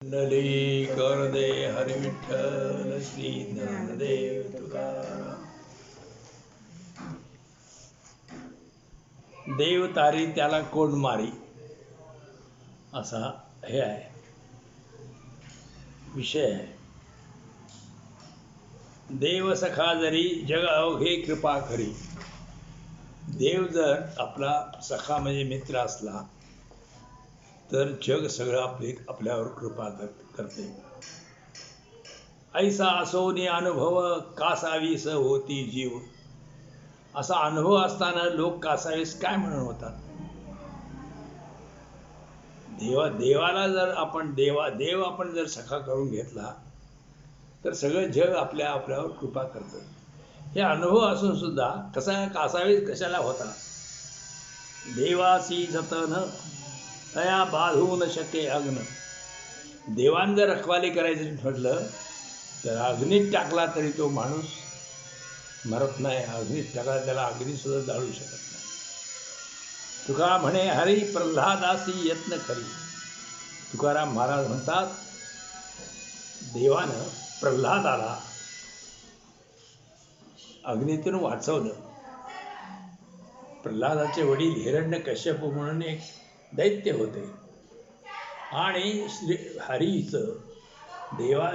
कुंडली कर दे हरी विठ्ठल श्री ज्ञानदेव तुकाराम. देव तारी त्याला कोण मारी असा हे आहे विषय आहे. देव सखा जरी जग अवघे कृपा करी. देव जर आपला सखा म्हणजे मित्र असला तर जग सगळं आपल्यावर कृपा करते. ऐसा असोनी अनुभव कासावीस होती जीव. असा अनुभव असताना लोक कासावीस काय म्हणून होतात. देवाला जर आपण देव आपण जर सखा करून घेतला तर सगळं जग आपल्यावर कृपा करतं. हे अनुभव असून सुद्धा कसा कासावीस कशाला होता. देवासी जतन तया बाधू न शके अग्न. देवान जर रखवाली करायचं ठरलं तर अग्नीत टाकला तरी तो माणूस मरत नाही. अग्नीत टाकला त्याला अग्नीसुद्धा जाळू शकत नाही. तुका म्हणे हरी प्रल्हादासी यत्न खरी. तुकाराम महाराज म्हणतात देवानं प्रल्हादाला अग्नीतून वाचवलं. प्रल्हादाचे वडील हिरण्यकश्यप म्हणून एक दैत्य होते आणि श्री हरीचं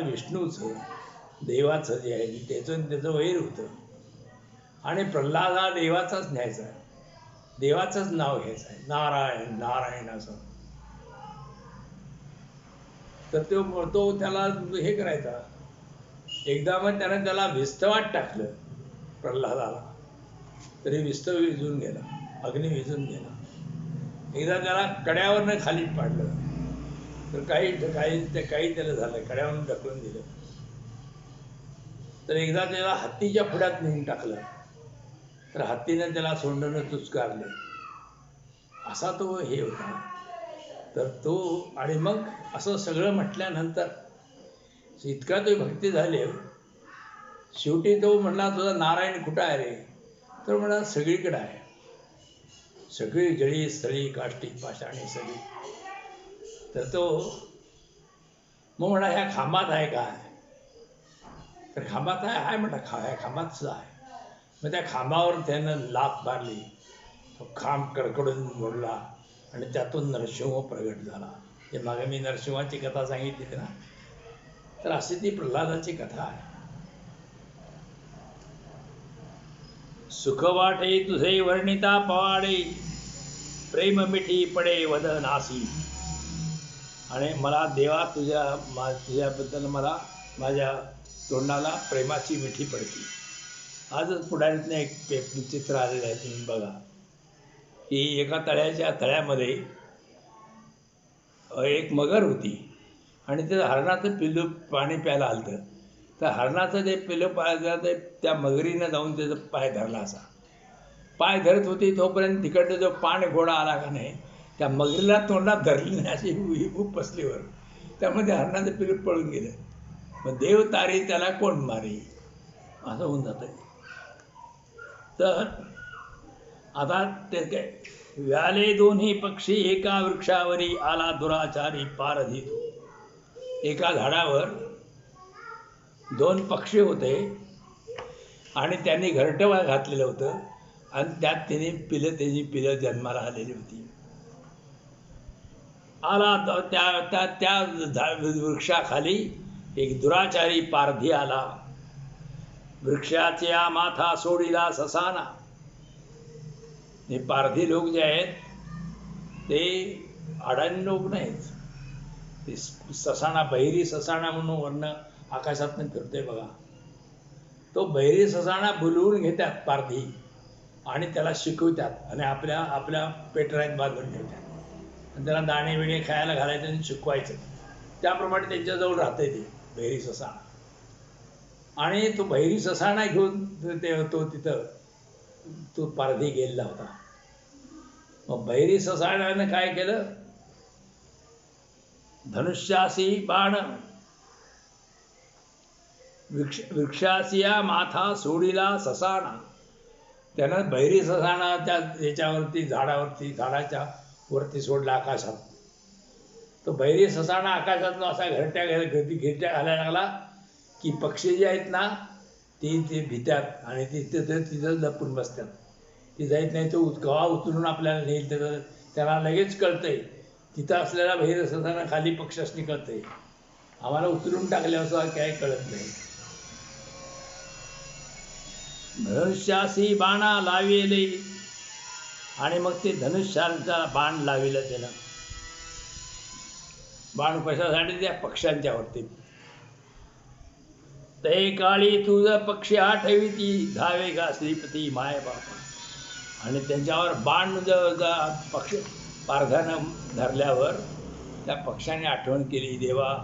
विष्णूचं देवाचं जे आहे त्याचं वैर होतं आणि प्रल्हाद हा देवाचाच न्यायचा आहे. देवाचंच नाव घ्यायचं आहे नारायण नारायण असं. तर तो त्याला हे करायचा. एकदा मग त्याला विस्तवात टाकलं प्रल्हादाला तरी विस्तव विझून गेला. अग्नी विझून गेला. एकदा त्याला कड्यावरनं खाली पाडलं तर काही त्याला झालं. कड्यावरून ढकलून दिलं. तर एकदा त्याला हत्तीच्या पुढ्यात नेऊन टाकलं तर हत्तीनं त्याला सोंडनं चुचकारलं. असा तो हे होता. तर तो आणि मग असं सगळं म्हटल्यानंतर इतका तो भक्ती झाली. शेवटी तो म्हणला तुझा नारायण कुठं आहे रे. तर म्हणा सगळीकडे आहे. सगळी जळी स्थळी काष्टी पाषाणी सगळी. तर तो मग म्हणा ह्या खांबात आहे काय. तर खांबात आहे म्हणा ह्या खांबात सुद्धा आहे. मग त्या खांबावर त्यानं लाथ मारली. तो खांब कडकडून मोडला आणि त्यातून नरसिंह प्रगट झाला. हे मागे मी नरसिंहाची कथा सांगितली ना. तर अशी ती प्रल्हादाची कथा आहे. सुख वाटे तुझे वर्णिता पवाडे प्रेम मिठी पडे वदनासी. आणि मला देवा तुझ्याबद्दल मला माझ्या तोंडाला प्रेमाची मिठी पडते. आजच पुढारीतनं एक चित्र आलेलं आहे तुम्ही बघा की एका तळ्यामध्ये एक मगर होती आणि त्या हरणाचं पिल्लू पाणी प्यायला आलं. तर हरणाचं ते पिल्लू प्यायला ते त्या मगरीनं जाऊन त्याचं पाय धरला. असा पाय धरत होती तोपर्यंत तिकडनं जो पाण घोडा आला का नाही त्या मगरीला तोंडात धरली नाही अशी खूप बसलीवर. त्यामध्ये हरणाचं पिल्लू पळून गेलं. मग देव तारी त्याला कोण मारी असं होऊन जातं. तर आता ते काय व्याले दोन्ही पक्षी एका वृक्षावरी आला दुराचारी पारधी. एका झाडावर दोन पक्षी होते आणि त्यांनी घरटं घातलेलं होतं आणि त्यात त्याची पिलं जन्माला आलेली होती. आला त्या वृक्षाखाली एक दुराचारी पारधी आला. वृक्षाच्या माथा सोडीला ससाना. हे पारधी लोक जे आहेत ते अडाणी लोक नाहीत. ते ससाणा बहिरी ससाणा म्हणून वर्ण आकाशातनं फिरतोय बघा. तो बहिरी ससाणा बोलवून घेतात पारधी आणि त्याला शिकवतात आणि आपल्या पेटरात बांधून ठेवतात आणि त्याला दाणे बिणे खायला घालायचं आणि शिकवायचं. त्याप्रमाणे त्यांच्याजवळ राहते ते बहिरी ससाणा. आणि तो बहिरी ससाणा घेऊन तो पारधी गेलेला होता. मग बहिरी ससाण्यानं काय केलं. धनुष्यासी बाण वृक्षासिया माथा सोडीला ससाणा. त्यानं बहिरी ससाणा त्या याच्यावरती झाडाच्या वरती सोडला आकाशात. तो बैरी ससाणा आकाशातून असा घिरट्या घालायला लागला की पक्षी जे आहेत ना ते भितात आणि तिथं लपून बसतात. ती जात नाही, तो गवा उचलून आपल्याला नेईल. त्याला लगेच कळतंय तिथं असलेला बैर ससाणा खाली पक्षासनी कळतंय, आम्हाला उचलून टाकल्यावर काय कळत नाही. धनुष्यासी बाणा लाविले आणि मग ते धनुष्याचा बाण लाविलं त्यानं. बाण कशासाठी? त्या पक्ष्यांच्यावरती. ते काळी तुझ पक्षी आठविती धावे गा श्रीपती माय बापा. आणि त्यांच्यावर बाण पक्ष पारध्यानं धरल्यावर त्या पक्षाने आठवण केली, देवा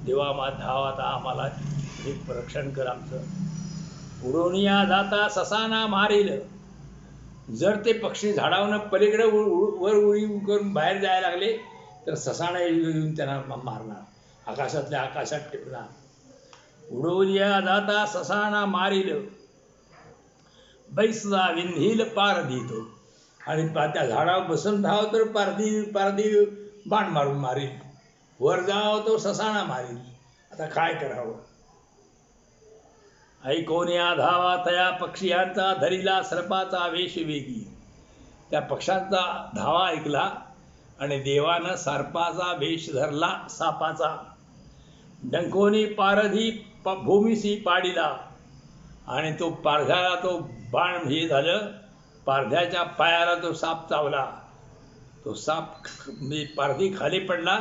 देवा धावा आता आम्हाला हे रक्षण कर आमचं. उडवणिया जाता ससाना मारील. जर ते पक्षी झाडावरून पलीकडे वर उडी करून बाहेर जायला लागले तर ससाणा येऊन त्यांना मारणार, आकाशातल्या आकाशात टिपणार. उडवलिया जाता ससाणा मारील बैसला विंधील पारधीतो. आणि त्या झाडावर बसून राहावं तर पारधी बाण मारून मारील, वर जावं तो ससाणा मारील. आता काय करावं? ऐकोन्या धावा तया पक्षियांचा धरिला सर्पाचा वेश वेगी. त्या पक्ष्यांचा धावा ऐकला आणि देवानं सर्पाचा वेश धरला सापाचा. डंकोनी पारधी भूमीसी पाडिला. आणि तो पारध्याला तो बाण हे झालं, पारध्याच्या पायाला तो साप चावला. तो साप पारधी खाली पडला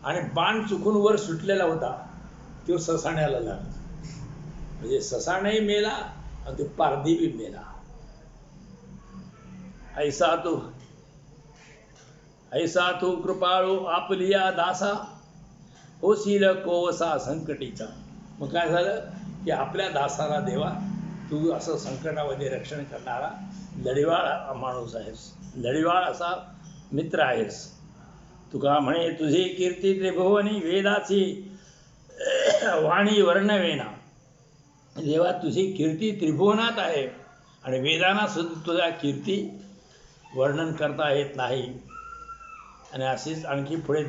आणि बाण चुकून वर सुटलेला होता, तो ससाण्याला लागला. म्हणजे ससाणाही मेला आणि तो पारधी बी मेला. ऐसा तू कृपाळू आपलिया दासा होशील कोवसा संकटीचा. मग काय झालं की आपल्या दासाला देवा तू असं संकटामध्ये रक्षण करणारा लढीवाळ माणूस आहेस, लढीवाळ असा मित्र आहेस. तुका म्हणे तुझी कीर्ती त्रिभुवनी वेदाची वाणी वर्णवेना. देवा तुझी कीर्ती त्रिभुवनात आहे आणि वेदांना सुद्धा तुझ्या कीर्ती वर्णन करता येत नाही. आणि असेच आणखी पुढे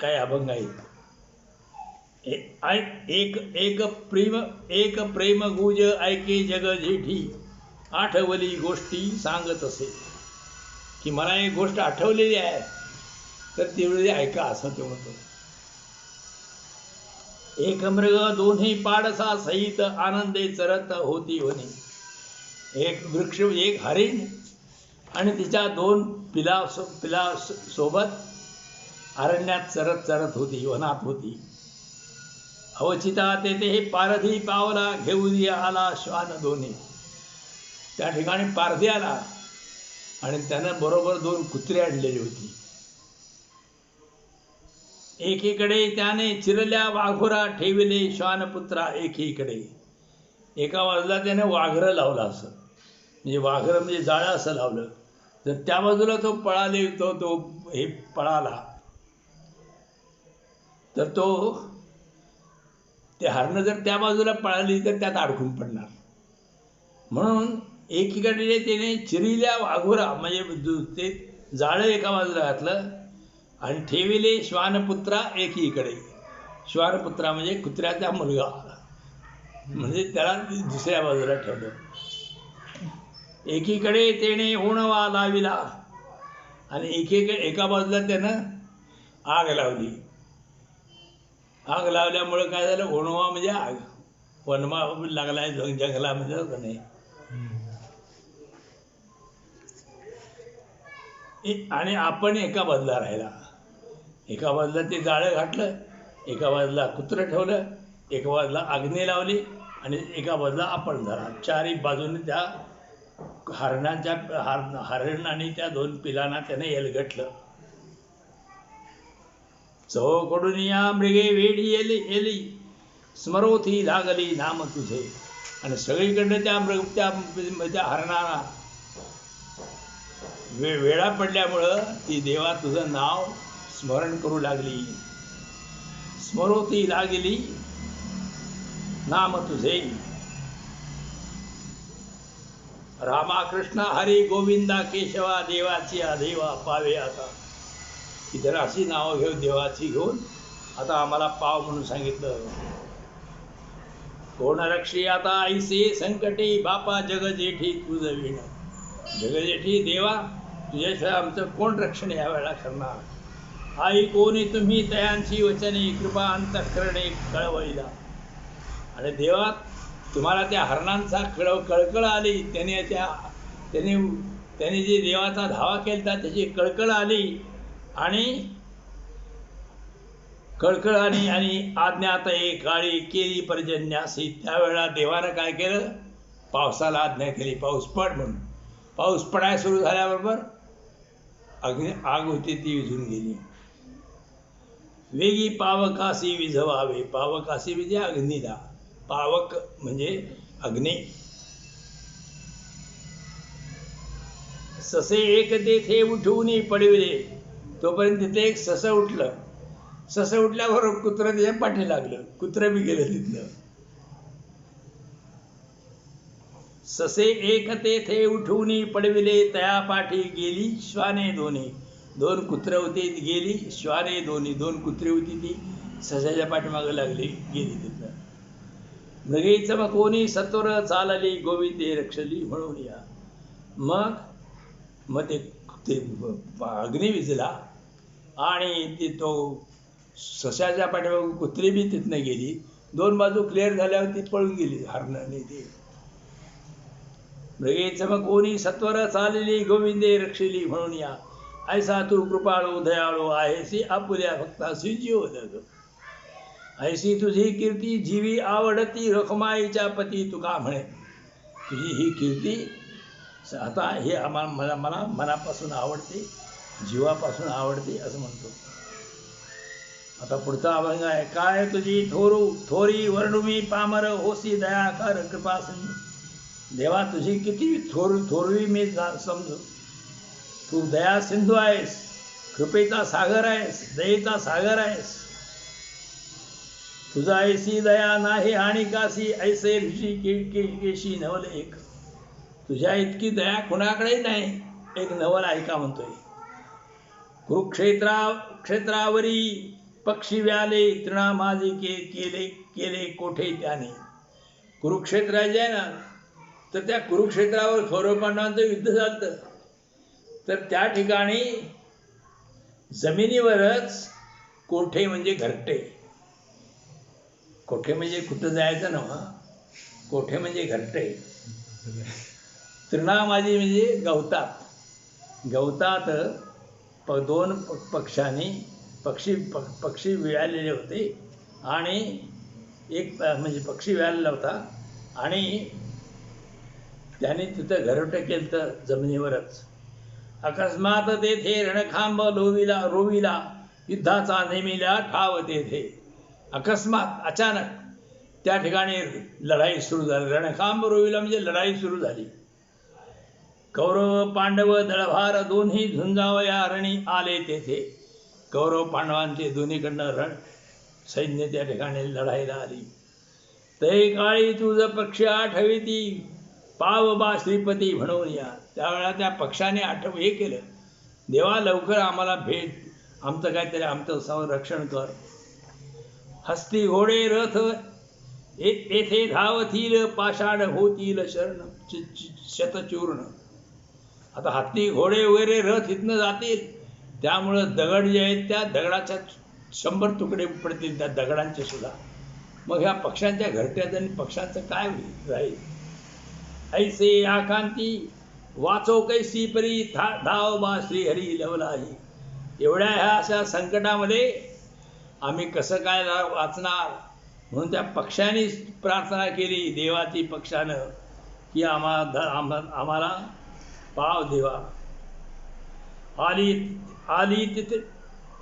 काही अभंग आहेत. एक प्रेम गुज ऐके जग जेठी आठवली गोष्टी सांगत असे. की मला एक गोष्ट आठवलेली आहे तर तेवढी ऐका असं ते म्हणतो. एक मृग दोन्ही पाडसा सहित आनंदे चरत होती वनी. एक वृक्ष एक हरिण आणि तिच्या दोन पिला सोबत अरण्यात चरत होती, वनात होती. अवचिता तेथे हे पारधी पावला घेऊन आला श्वान दोन्ही. त्या ठिकाणी पारधी आला आणि त्यानं बरोबर दोन कुत्रे आणलेली होती. एकीकडे त्याने चिरल्या वाघोरा ठेविले श्वानपुत्रा एकीकडे. एका बाजूला त्याने वाघरं लावलं, असं म्हणजे वाघरं म्हणजे जाळं असं लावलं. जर त्या बाजूला तो पळाले तो हे पळाला तर ते हरणं जर त्या बाजूला पळाली तर त्यात अडकून पडणार. म्हणून एकीकडे त्याने चिरिल्या वाघोरा म्हणजे ते जाळं एका बाजूला घातलं आणि ठेविले श्वानपुत्रा एकीकडे. श्वानपुत्रा म्हणजे कुत्र्याचा मुलगा, म्हणजे त्याला दुसऱ्या बाजूला ठेवलं. एकीकडे त्याने ओणवा लाविला आणि एका बाजूला त्यानं आग लावली. आग लावल्यामुळं काय झालं, ओणवा म्हणजे आग, वनमा लागलाय जंगलामध्ये का नाही. आणि आपण एका बाजूला राहिला. एका बाजूला ते जाळं घातलं, एका बाजूला कुत्रं ठेवलं, एका बाजूला अग्नी लावली आणि एका बाजूला आपण धरा. चारही बाजूने त्या हरण आणि त्या दोन पिलांना त्याने एलगटलं. चौकडून या मृगे वेडी एली स्मरोथी लागली नाम तुझे. आणि सगळीकडनं त्या हरणाला वेळा पडल्यामुळं ती देवा तुझं नाव स्मरण करू लागली. स्मरोथी लागली नाम तुझे. रामा कृष्ण हरी गोविंदा केशवा देवाची देवा पावे आता. की त्याला अशी नावं घेऊ देवाची घेऊन आता आम्हाला पाव म्हणून सांगितलं. कोण रक्षी आता ऐसे संकटी बापा जग जेठी तुझ विण. जगजेठी देवा तुझ्याशिवाय आमचं कोण रक्षण यावेळेला करणार. आई कोणी तुम्ही तयांची वचने कृपा अंतःकरणे कळवळीला. आणि देवा तुम्हाला त्या हरणांचा कळकळ आली. त्याने जे देवाचा धावा केला त्याची कळकळ आली आणि आणि आज्ञात एक काळी केली पर्जन्यासी. त्यावेळेला देवानं काय केलं, पावसाला आज्ञा केली पाऊस पड म्हणून. पाऊस पडायला सुरू झाल्याबरोबर आग होती ती विझून गेली. वेगी पावकासी विझवावे. पावकासी म्हणजे अग्नीला. पावक म्हणजे अग्नी. ससे एक तेथे उठवून पडविले. तोपर्यंत तिथे एक सस उठलं. सस उठल्याबरोबर कुत्रं त्याच्या पाठी लागलं. कुत्रं बी गेलं तिथलं. ससे एक तेथे उठवून पडविले तया पाठी गेली श्वाने दोन्ही. दोन कुत्रं होती गेली. श्वाने दोन्ही दोन कुत्री होती ती ससाच्या पाठीमागं लागली गेली तिथं. मृगेचं मग कोणी सत्वर चालली गोविंदे रक्षली म्हणून या. मग ते अग्नी विजला आणि तो सशाच्या पाठीमागं कुत्री बी तिथनं गेली. दोन बाजू क्लिअर झाल्यावर ती पळून गेली हरणाने ते. मृगेचं मग कोणी सत्वर चालली गोविंदे रक्षली म्हणून या. ऐसा तू कृपाळू दयाळू आहेसी आपुल्या भक्तासी जीव जग. ऐसी तुझी कीर्ती जीवी आवडती रखमाईच्या पती तुका म्हणे. तुझी ही कीर्ती आता हे मला मनापासून आवडते, जीवापासून आवडते असं म्हणतो. आता पुढचा अभंग आहे. काय तुझी थोरी वर्णुमी पामर होसी दयाकर कृपा सिंधू. देवा तुझी किती थोरवी मी समजू. तू दया सिंधू आहेस, कृपेचा सागर आहेस, दयेचा सागर आहेस. तुझा ऐसी दया नाही आणि कासी ऐसे ऋषी केशी नवल एक. तुझ्या इतकी दया कुणाकडे नाही. एक नवल ऐका म्हणतोय. कुरुक्षेत्रावरी पक्षी व्याले तृणा माझी केले कोठे त्याने. कुरुक्षेत्र जे आहे ना, तर त्या कुरुक्षेत्रावर कौरव पांडवांचं युद्ध झालं. तर त्या ठिकाणी जमिनीवरच कोठे म्हणजे घरटे. कोठे म्हणजे कुठं जायचं नव्हा. कोठे म्हणजे घरटे. तृणा माझी म्हणजे गवतात. गवतात दोन पक्षी विळालेले होते आणि एक म्हणजे पक्षी विळालेला होता आणि त्याने तिथं घरटं केलं तर जमिनीवरच. अकस्मात तेथे रणखांब रोविला युद्धाचा नेमिला ठाव तेथे. अकस्मात अचानक त्या ठिकाणी लढाई सुरू झाली. रणखांब रोविला म्हणजे लढाई सुरू झाली. कौरव पांडव दळभार दोन्ही झुंजावया रणी आले तेथे. कौरव पांडवांचे दोन्हीकडनं रण सैन्य त्या ठिकाणी लढायला आली. ते काळी तुझ पक्ष आठविती पाव बा श्रीपती म्हणून या. त्यावेळेला त्या पक्षाने हे केलं, देवा लवकर आम्हाला भेट, आमचं काहीतरी आमचं संरक्षण कर. हस्ती घोडे रथ येथे धावतील पाषाण होतील शरण शतचूर्ण. आता हत्ती घोडे वगैरे रथ इथनं जातील, त्यामुळं दगड जे आहेत त्या दगडाच्या 100 तुकडे पडतील त्या दगडांचे सुद्धा. मग ह्या पक्ष्यांच्या घरट्यात आणि पक्ष्यांचं काय राहील. ऐसे आकांती वाचो कैसी परी धाव बा श्रीहरी लवलाही. एवढ्या ह्या अशा संकटामध्ये आम्ही कसं काय वाचणार. म्हणून त्या पक्ष्यांनी प्रार्थना केली देवाची पक्षानं की आम्हाला पाव देवा. आली तिथे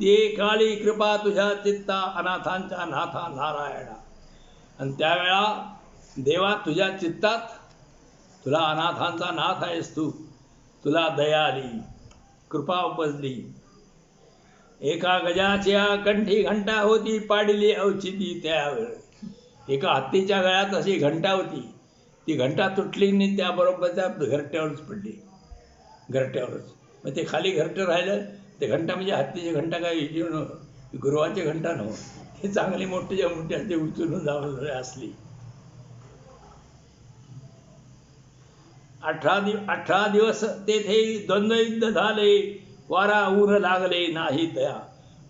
ते काळी कृपा तुझ्या चित्ता अनाथांच्या नाथा नारायणा. आणि त्यावेळा देवा तुझ्या चित्तात, तुला अनाथांचा नाथ आहेस तू, तुला दया आली, कृपा उपजली. एका गजाच्या कंठी घंटा होती पाडली औचिती त्यावेळ. एका हत्तीच्या गळ्यात अशी घंटा होती, ती घंटा तुटली आणि त्याबरोबर त्या घरट्यावरच पडली. घरट्यावरच मग ते खाली घरटं राहिलं. ते घंटा म्हणजे हत्तीची घंटा काय गुरुवाची घंटा नव्ह, हे चांगली मोठी मोठी असते उचलून जावं असली. 18 दिवस तेथे द्वंद्व युद्ध झाले, वारा ऊर लागले नाही तया.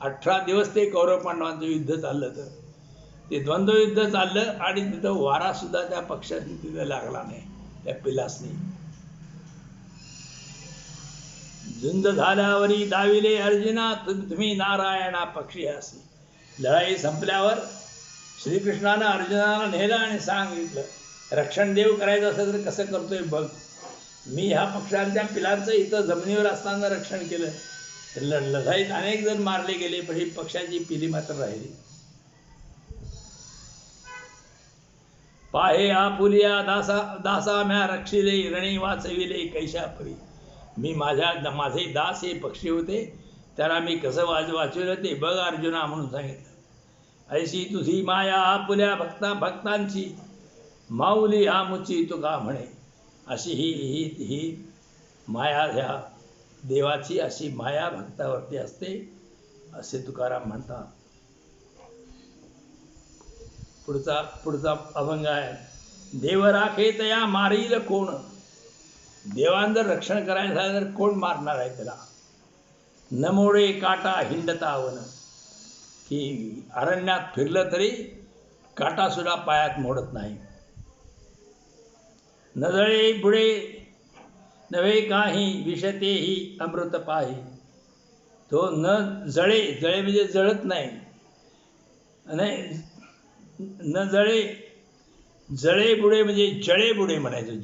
18 दिवस ते कौरव पांडवांचं युद्ध चाललं, तर ते द्वंद्व युद्ध चाललं आणि तिथं वारा सुद्धा त्या पक्षाने तिथं लागला नाही, त्या पिलासनी. झुंज झाल्यावरी दाविले अर्जुना, तुम्ही नारायणा पक्षी असे. लढाई संपल्यावर श्रीकृष्णानं अर्जुनाला नेलं आणि सांगितलं, रक्षण देव करायचं असेल तर कसं करतोय बघ. मी ह्या पक्षांच्या पिलांचं इथं जमिनीवर असताना रक्षण केलं. लढाईत अनेक जण मारले गेले, पण ही पक्षाची पिली मात्र राहिली. पाहे आपुलिया दासा म्या रक्षिले, रणी वाचविले कैशापरी. मी माझे दास हे पक्षी होते, त्याला मी कसं वाचविलं ते बघ अर्जुना म्हणून सांगितलं. ऐशी तुझी माया आपुल्या भक्तांची, माऊली आमुची तुका म्हणे. अशी ही माया ह्या देवाची, अशी माया भक्तावरती असते असे तुकाराम म्हणतात. पुढचा अभंग आहे. देव राखे तया मारील कोण. देवान जर रक्षण करायचं झालं तर कोण मारणार आहे त्याला. न मोडे काटा हिंडता वन, की अरण्यात फिरलं तरी काटा सुद्धा पायात मोडत नाही. न जळे बुडे नव्हे काही, विषतेही अमृत पाही. तो न जळे म्हणजे जळत नाही, न जळे बुडे म्हणजे जळे बुडे म्हणायचं.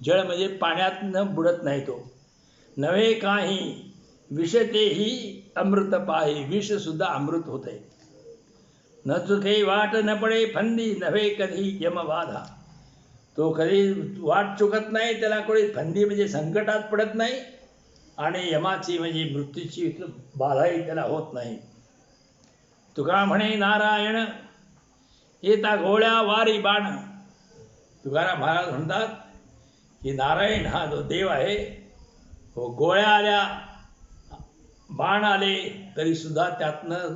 जळ म्हणजे पाण्यात न बुडत नाही तो. नव्हे काही विषतेही अमृत पाही, विष सुद्धा अमृत होते. न चुके वाट न पडे फंदी, नव्हे कधी यमबाधा. तो कधी वाट चुकत नाही, त्याला कोणी फंदी म्हणजे संकटात पडत नाही, आणि यमाची म्हणजे मृत्यूची बाधाही त्याला होत नाही. तुका म्हणे नारायण येता गोळ्या वारी बाण. तुकाराम महाराज म्हणतात की नारायण हा जो देव आहे, हो गोळ्या आल्या बाण आले तरी सुद्धा त्यातनं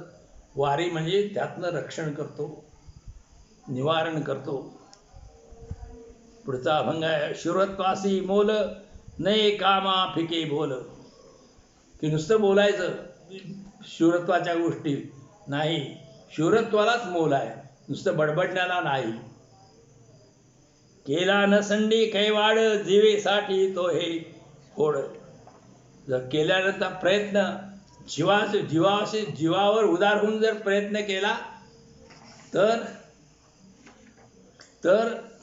वारी म्हणजे त्यातनं रक्षण करतो, निवारण करतो. पुढचा अभंग आहे. शुरत्वासी मोल नये कामा फिके बोल. की नुसतं बोलायचं शूरत्वाच्या गोष्टी नाही, शूरत्वालाच मोल आहे, नुसतं बडबडण्याला नाही. केला न संडी कैवाड, जीवेसाठी तो हे फोड. जर केल्यानंतर प्रयत्न जीवावर उदार होऊन जर प्रयत्न केला तर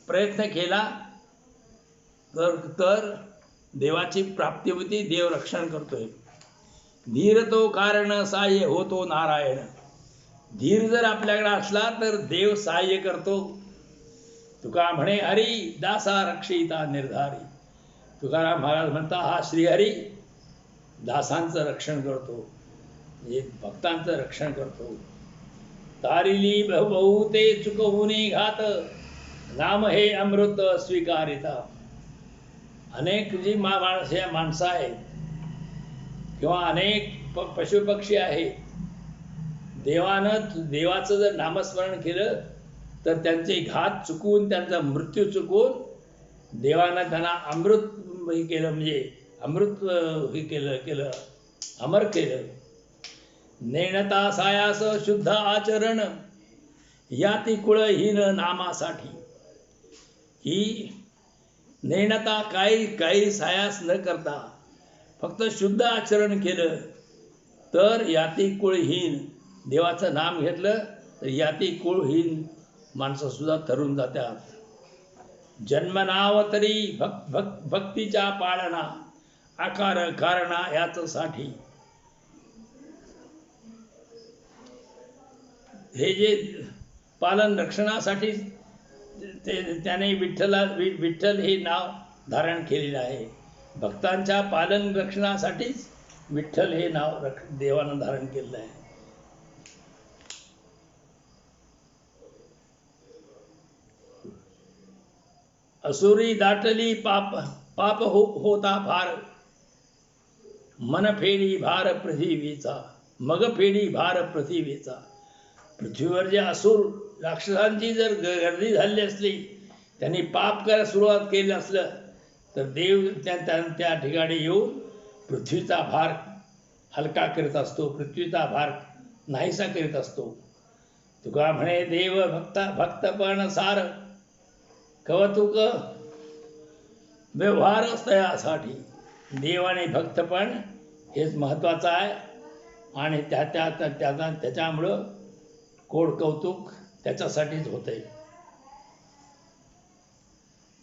प्रयत्न केला तर देवाची प्राप्ती होती, देव रक्षण करतोय. धीर तो कारण सहाय्य होतो नारायण. धीर जर आपल्याकडे असला तर देव सहाय्य करतो. तुका म्हणे हरी दासा रक्षिता निर्धारी. तुकाराम महाराज म्हणता हा श्रीहरी दासांचं रक्षण करतो, म्हणजे भक्तांचं रक्षण करतो. तारिली बहुते चुकवूने घात, नाम हे अमृत स्वीकारिता. अनेक जी माणसं आहेत किंवा अनेक पशुपक्षी आहेत, देवाचं जर नामस्मरण केलं तर त्यांचे घात चुकवून, त्यांचा मृत्यू चुकवून देवानं त्यांना अमृत हे केलं, म्हणजे अमृत हे केलं अमर केलं. नेणता सायास शुद्ध आचरण, याती कुळहीन नामासाठी. ही नेणता काही सायास न करता फक्त शुद्ध आचरण केलं तर याती कुळहीन, देवाचं नाम घेतलं तर याती कुळहीन माणसं सुद्धा तरुण जातात. जन्मनाव तरी भक्तीच्या पाळणा, आकार कारणा याच साठी. हे जे पालन रक्षणासाठी त्याने विठ्ठल हे नाव धारण केलेलं आहे. भक्तांच्या पालन रक्षणासाठीच विठ्ठल हे नाव देवानं धारण केलेलं आहे. असुरी दाटली पाप होता फार, मन फेडी भार पृथ्वीचा, मग फेडी भार पृथ्वीचा. पृथ्वीवर जे असुर राक्षसांची जर गर्दी झाली असली, त्यांनी पाप करायला सुरुवात केली असलं, तर देव त्या ठिकाणी येऊन पृथ्वीचा भार हलका करीत असतो, पृथ्वीचा भार नाहीसा करीत असतो. तुका म्हणे देव भक्तपण सार, कौतुक व्यवहारच तयासाठी. देव आणि भक्तपण हेच महत्त्वाचं आहे आणि त्याच्यामुळं कोड कौतुक त्याच्यासाठीच होतंय.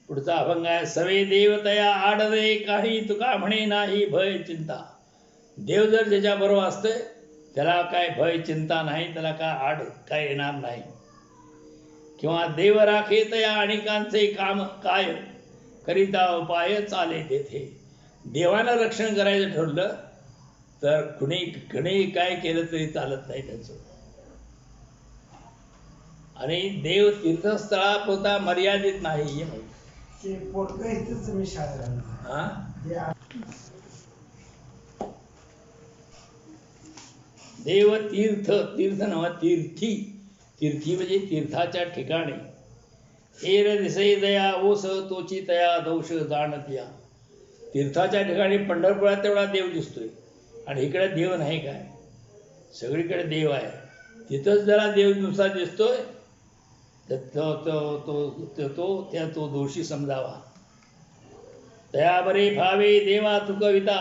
पुढचा अभंग आहे. सवे देवतया आडवे काही, तुका म्हणे नाही भय चिंता. देव जर ज्याच्याबरोबर असते त्याला काय भय चिंता नाही, त्याला काय येणार नाही. किंवा देव राखे तया अनेकांचे काम काय, करिता उपाय चाले तेथे. देवानं रक्षण करायचं ठरलं तर कुणी काय केलं तरी चालत नाही त्याचं. आणि देव तीर्थस्थळापुरता मर्यादित नाही. देव तीर्थ नव्हे तीर्थी म्हणजे तीर्थाच्या ठिकाणी. एर दिसे दया ओस तोची तया दोष जाणत्या. तीर्थाच्या ठिकाणी पंढरपुरात तेवढा देव दिसतोय आणि इकडे देव नाही काय, सगळीकडे देव आहे. तिथंच जरा देव नुसार दिसतोय तो दोषी समजावा. तयाबरे भावे देवा तुकविता,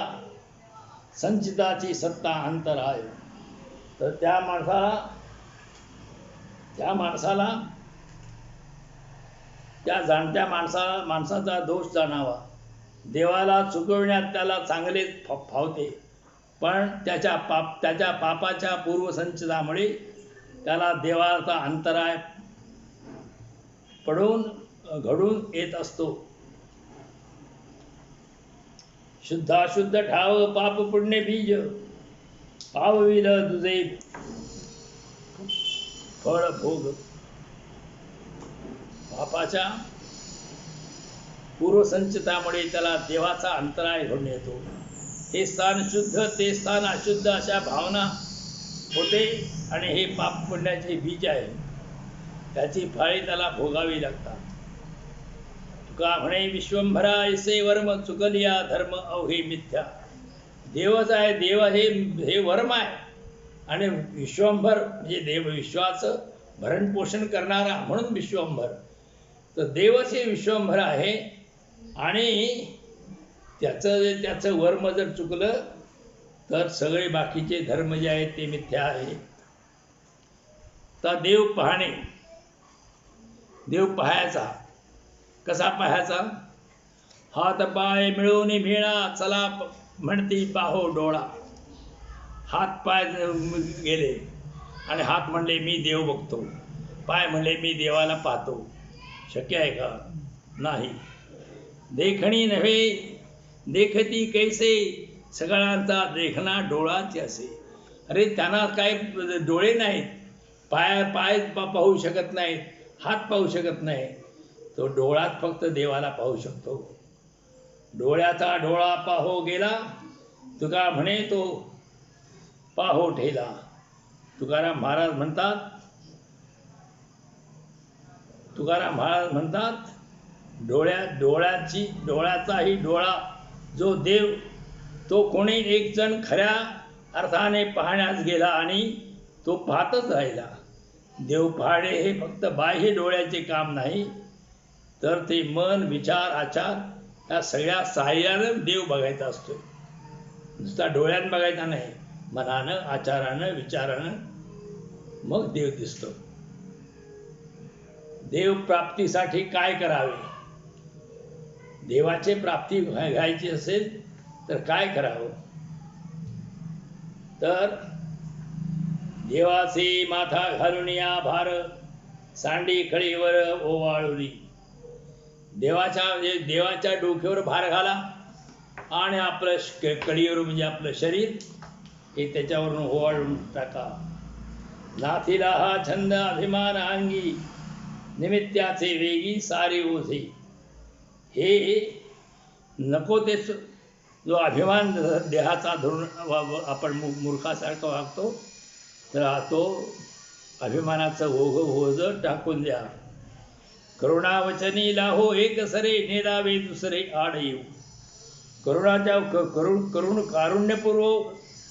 संचिताची सत्ता अंतराय. तर त्या जाणत्या माणसाचा दोष जाणावा. देवाला चुकविण्यात त्याला चांगले फावते, पण त्याच्या पापाच्या पूर्वसंचितामुळे त्याला देवाचा अंतराय घडून येत असतो. शुद्धाशुद्ध ठाव पाप पुण्य बीज, पावविल तुझे फळ भोग. पापाच्या पूर्वसंचितामुळे त्याला देवाचा अंतराय घडून येतो. हे स्थान शुद्ध ते स्थान अशुद्ध अशा भावना होते आणि हे पाप पुण्याचे बीज आहे, त्याची फळे त्याला भोगावी लागतात. तुका म्हणे विश्वंभरा ऐसे वर्म, चुकलिया धर्म अवघे मिथ्या. देवच आहे, देव हे वर्म आहे आणि विश्वंभर म्हणजे देव विश्वाचं भरणपोषण करणारा म्हणून विश्वंभर. तर देवच हे विश्वंभर आहे आणि त्याचं वर्म जर चुकलं तर सगळे बाकीचे धर्म जे आहेत ते मिथ्या आहे. तर देव पाहायचा. कसा पाहायचा? हात पाय मिळून मिळा, चला म्हणती पाहो डोळा. हात पाय गेले आणि हात म्हणले मी देव बघतो, पाय म्हणले मी देवाला पाहतो. शक्य आहे का? नाही. देखणी नव्हे देखती कैसे, सगळ्यांचा देखणा डोळाच असे. अरे त्यांना काय डोळे नाहीत, पाय पाहू शकत नाहीत, हात पाहू शकत नाही. तो डोळाच फक्त देवाला पाहू शकतो. डोळ्याचा डोळा पाहो गेला, तुका म्हणे तो पाहो ठेला. तुकाराम महाराज म्हणतात डोळ्याचाही डोळा जो देव, तो कोणी एक जण खऱ्या अर्थाने पाहण्यास गेला आणि तो पाहतच राहिला. देव पाहणे हे फक्त बाह्य डोळ्याचे काम नाही, तर ते मन विचार आचार या सगळ्या साह्यानं देव बघायचा असतो. नुसता डोळ्यानं बघायचा नाही, मनानं आचारानं विचारानं मग देव दिसतो. देव प्राप्तीसाठी काय करावे? देवाची प्राप्ती घ्यायची असेल तर काय करावं? तर देवाचे माथा घालून या भार, सांडी खळीवर ओवाळुनी. देवाच्या डोक्यावर भार घाला आणि आपलं कळीवर म्हणजे आपलं शरीर हे त्याच्यावरून ओवाळून टाका. नाथीला हा छंद अभिमान अंगी, निमित्ताचे वेगी सारी ओझे. हे नको ते जो अभिमान देहाचा धरून आपण मूर्खासारखं वागतो, तर तो अभिमानाचं ओझ टाकून द्या. करुणावचनी लाहो एक सरे, नेदावे दुसरे आड येऊ. करुणाच्या कारुण्यपूर्व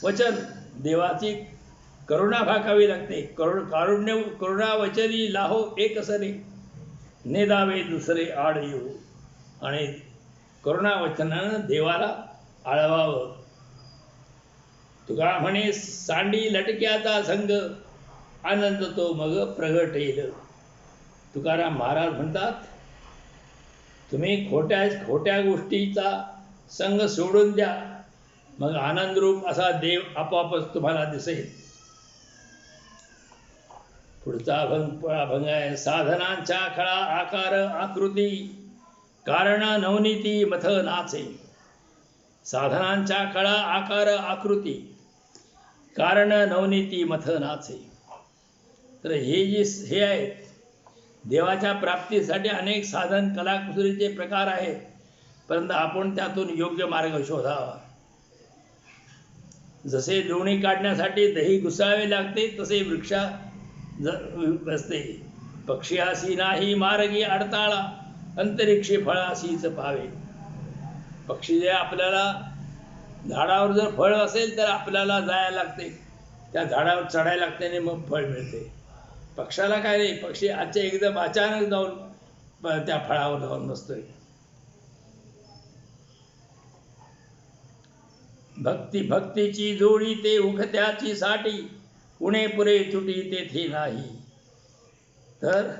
वचन, देवाची करुणा भाकावी लागते. करुणावचनी लाहो एक सरे, नेदावे दुसरे आड येऊ. आणि करुणावचनानं देवाला आळवावं. तुका म्हणे सांडी लटक्याचा संग, आनंद तो मग प्रगट येईल. तुकाराम महाराज म्हणतात, तुम्ही खोट्या गोष्टीचा संग सोडून द्या, मग आनंदरूप असा देव आपोआपच तुम्हाला दिसेल. पुढचा अभंग आहे. साधनांच्या खळा आकार आकृती, कारण नवनीती मथ नाचे. साधनांच्या खळा आकार आकृती, कारण नवनीती मथ नाचे. तर हे आहेत देवाच्या प्राप्तीसाठी अनेक साधन कलाकुसरीचे प्रकार आहेत, परंतु आपण त्यातून योग्य मार्ग शोधावा. जसे लोणी काढण्यासाठी दही घुसावे लागते, तसे वृक्षा असते. पक्षी नाही मार्गी अडताळा, अंतरिक्षी फळासीच पावे. पक्षी जे आपल्याला झाडावर जर फळ असेल तर आपल्याला जायला लागते, त्या झाडावर चढायला लागते आणि मग फळ मिळते. पक्षाला काय नाही, पक्षी आजच्या एकदम अचानक जाऊन त्या फळावर जाऊन बसतोय. भक्तीची जोडी ते उखत्याची साठी, उणे पुरे तुटी तेथे नाही. तर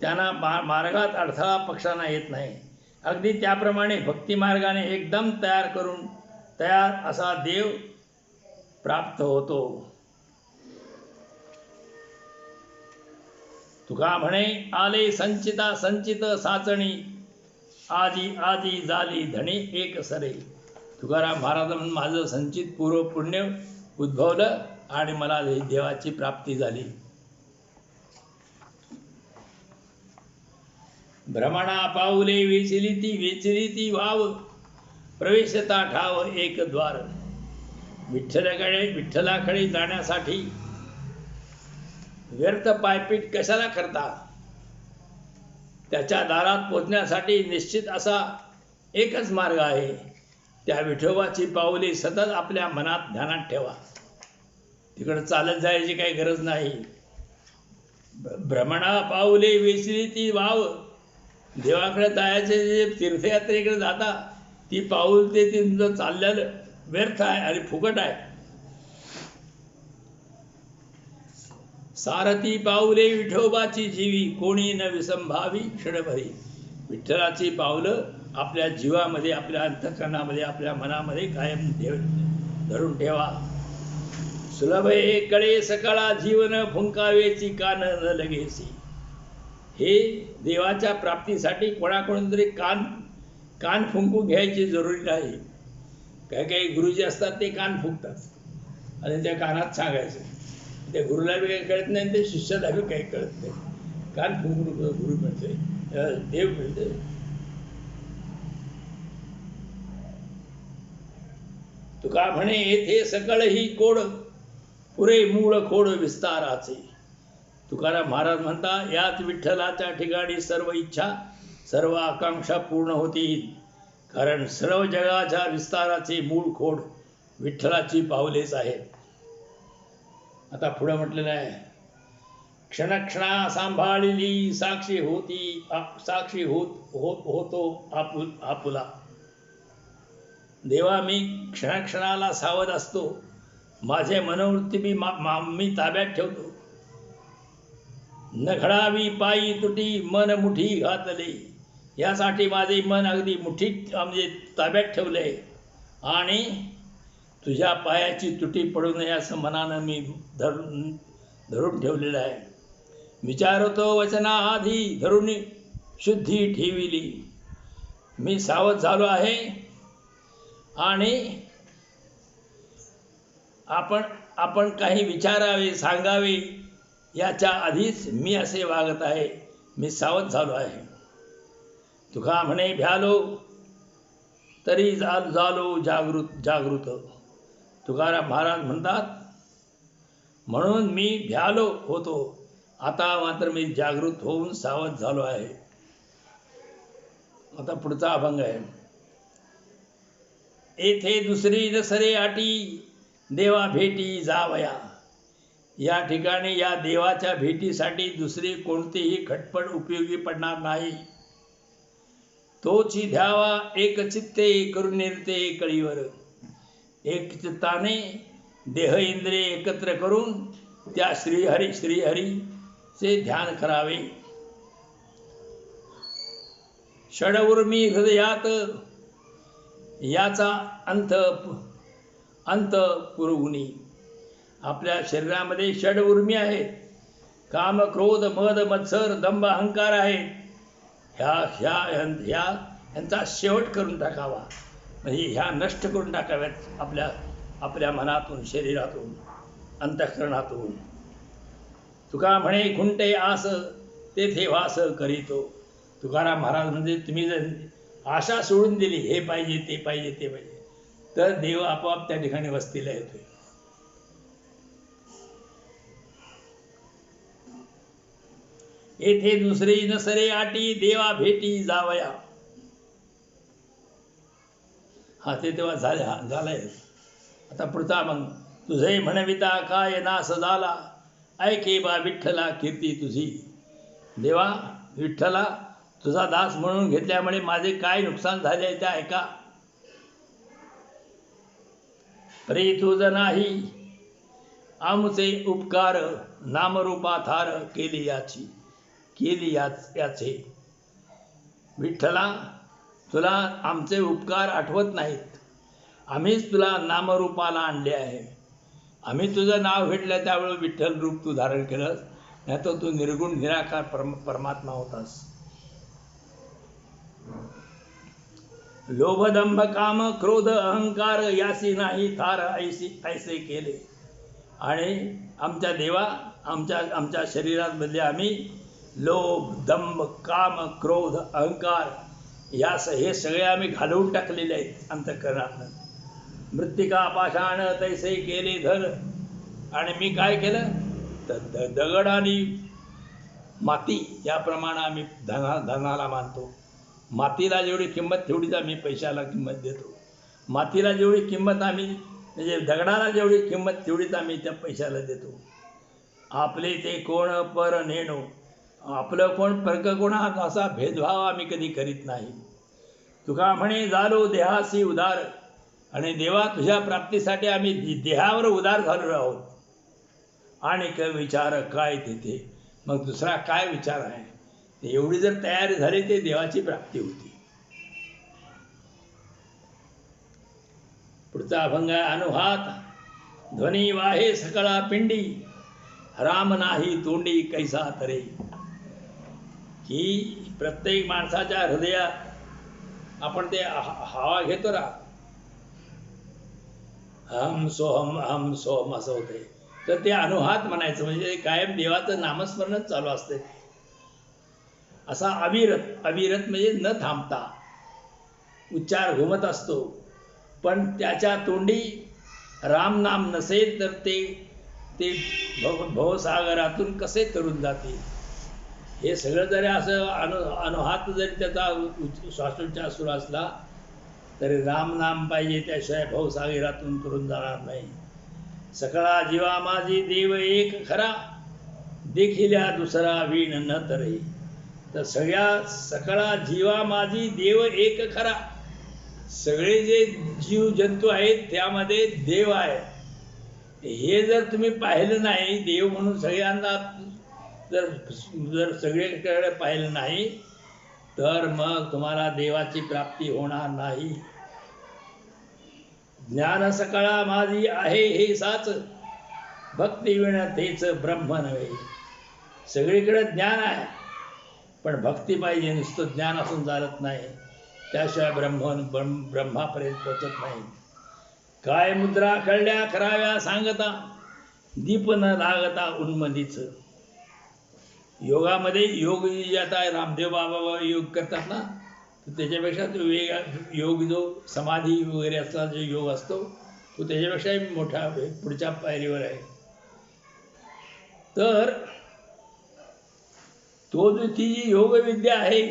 त्यांना मार्गात अडथळा पक्षांना येत नाही. अगदी त्याप्रमाणे भक्ती मार्गाने एकदम तयार असा देव प्राप्त होतो. तुका म्हणे आले संचित साचणी, आजी झाली धणी एक सरे. तुकाराम महाराज म्हणून माझं संचित पूर्व पुण्य उद्भवलं आणि मला देवाची प्राप्ती झाली. भ्रमणा पाऊले वेचली ती वाव, प्रवेशता ठाव एक द्वार. विठ्ठलाकडे जाण्यासाठी व्यर्थ पायपीट कशाला करता? त्याच्या दारात पोचण्यासाठी निश्चित असा एकच मार्ग आहे. त्या विठोबाची पाऊले सतत आपल्या मनात ध्यानात ठेवा. तिकडे चालत जायची काही गरज नाही. भ्रमणा पाऊले वेचली ती वाव, देवाकडे जायचे जे तीर्थयात्रेकडे जाता ती पाऊल ते तुमचं चाललेलं व्यर्थ आहे आणि फुकट आहे. सारथी पाऊले विठोबाची जीवी, कोणी न विसंभावी क्षणभरी. विठ्ठलाची पावलं आपल्या जीवामध्ये, आपल्या अंतःकरणामध्ये, आपल्या मनामध्ये कायम धरून ठेवा. सुलभ कळे सकाळा जीवन, फुंकावेची कान न लगेसी. हे देवाच्या प्राप्तीसाठी कोणाकडून तरी कान फुंकून घ्यायची जरुरी नाही. काही गुरुजी असतात ते कान फुंकतात आणि त्या कानात सांगायचं. त्या गुरुला बी काही कळत नाही, ते शिष्याला बी काही कळत नाही. कान फुंकून गुरु मिळते, देव मिळते. तुका म्हणे येथे सकळ ही कोड, पुरे मूळ खोड विस्ताराचे. तुकाराम महाराज म्हणता, याच विठ्ठलाच्या ठिकाणी सर्व इच्छा सर्व आकांक्षा पूर्ण होतील. कारण सर्व जगाच्या विस्ताराचे मूळ खोड विठ्ठलाची पावलेच आहेत. आता पुढे म्हटलेलं आहे, क्षणक्षणा सांभाळली साक्षी होतो आपुला. देवा मी क्षणाक्षणाला सावध असतो, माझे मनोवृत्ती मी ताब्यात ठेवतो. न घडावी पायी तुटी मन मुठी घातले, यासाठी माझे मन अगदी मुठीत म्हणजे ताब्यात ठेवले आणि तुझ्या पायाची तुटी पडू नये असं मनानं मी धरून ठेवलेलं आहे. विचारतो वचना आधी धरून शुद्धी ठेविली. मी सावध झालो आहे आणि आपण काही विचारावे सांगावे याच्या आधीच मी असे वागत आहे. मी सावध झालो आहे. तुका म्हणे भ्यालो तरी झालो जागृत जागृत. तुकाराम महाराज म्हणतात, म्हणून मी भ्यालो होतो, आता मात्र मी जागृत होऊन सावध झालो आहे. आता पुढचा अभंग आहे. येथे दुसरी नसरे आटी देवा भेटी जावया. या ठिकाणी या देवाच्या भेटीसाठी दुसरी कोणतीही खटपट उपयोगी पडणार नाही. तोची ध्यावा एक चित्ते करून निर्ते कळीवर. एक चित्ताने देह इंद्रिय एकत्र करून त्या श्रीहरीचे ध्यान करावे. षडउर्मी हृदयात याचा अंत पुरवुनी. आपल्या शरीरामध्ये षडउर्मी आहेत. काम क्रोध मद मत्सर दंभ अहंकार आहेत. ह्यांचा शेवट करून टाकावा, म्हणजे ह्या नष्ट करून टाकाव्यात आपल्या मनातून, शरीरातून, अंतःकरणातून. तुका म्हणे खुंटे आस तेथे वास करीतो. तुकाराम महाराज म्हणजे तुम्ही जर आशा सोडून दिली, हे पाहिजे ते पाहिजे ते पाहिजे, तर देव आपोआप त्या ठिकाणी वस्तीला येतोय. येथे दुसरी नसरे आटी देवा भेटी जावया. हा ते तेव्हा झालंय. आता पुढचा मग. तुझे म्हणविता काय नास झाला, ऐके बा विठ्ठला कीर्ती तुझी. देवा विठ्ठला, तुझा दास म्हणून घेतल्यामुळे माझे काय नुकसान झाले ते ऐका. परी तुझ नाही आमचे उपकार, नामरूपा थार केली याचे. विठ्ठला, तुला आमचे उपकार आठवत नाहीत. आम्हीच तुला नामरूपाला आणले आहे. आम्ही तुझं नाव घेतलं त्यावेळी विठ्ठल रूप तू धारण केलंस, नाही तर तू निर्गुण निराकार परमात्मा होतास. लोभ दंभ काम क्रोध अहंकार यासी नाही थार ऐसे केले. आणि आमच्या देवा, आमच्या शरीरामध्ये आम्ही लोभ दंभ काम क्रोध अहंकार हे सगळे आम्ही घालवून टाकलेले आहेत अंतःकरणातनं. मृत्तिका पाषाण तैसे केले धर. आणि मी काय केलं तर दगड आणि माती याप्रमाणे आम्ही धनाला मानतो. मातीला जेवढी किंमत तेवढीच आम्ही पैशाला किंमत देतो. मातीला जेवढी किंमत आम्ही, म्हणजे दगडाला जेवढी किंमत तेवढीच आम्ही त्या पैशाला देतो. आपले ते कोण पर नेणो. आपलं कोण परक कोण, असा भेदभाव आम्ही कधी करीत नाही. तुका म्हणे झालो देहासी उदार. आणि देवा, तुझ्या प्राप्तीसाठी आम्ही देहावर उदार झालेलो आहोत. आणि विचार काय तिथे, मग दुसरा काय विचार आहे. एवढी जर तयारी झाली ते देवाची प्राप्ती होती. पुढचा अभंग आहे. अनुहात ध्वनी वाहे सकळा पिंडी, राम नाही तोंडी कैसा तरे. की प्रत्येक माणसाच्या हृदयात आपण ते हवा घेतो ना, हम सोहम असं होते. तर ते अनुहात म्हणायचं, म्हणजे कायम देवाचं नामस्मरणच चालू असते. असा अविरत म्हणजे न थांबता उच्चार घुमत असतो. पण त्याच्या तोंडी राम नाम नसेल तर ते भवसागरातून कसे तरून जातील. हे सगळं जरी असं अनुहात जरी त्याचा श्वासोच्चार सुरू असला तरी राम नाम पाहिजे, त्याशिवाय भवसागरातून तरून जाणार नाही. सकळा जीवा माझी देव एक खरा, देखिल्या दुसरा वीण न तरे. तर सकळा जीवा माझी देव एक खरा. सगळे जे जीव जंतू आहेत त्यामध्ये देव आहे. हे जर तुम्ही पाहिलं नाही, देव म्हणून सगळ्यांना जर सगळीकडे पाहिलं नाही, तर मग तुम्हाला देवाची प्राप्ती होणार नाही. ज्ञान सकळा माझी आहे हे साच, भक्ती विण तेच ब्रह्म नव्हे. सगळीकडे ज्ञान आहे, पण भक्ती पाहिजे. नुसतं ज्ञान असून चालत नाही, त्याशिवाय ब्रह्मापर्यंत पोचत नाही. काय मुद्रा कळल्या कराव्या सांगता, दीप न लागता उन्मधीच. योगामध्ये योग आता रामदेव बाबा योग करतात ना, तर त्याच्यापेक्षा तो योग जो समाधी वगैरे असला जो योग असतो तो त्याच्यापेक्षाही मोठा पुढच्या पायरीवर आहे. तर तो जो ती जी योगविद्या आहे,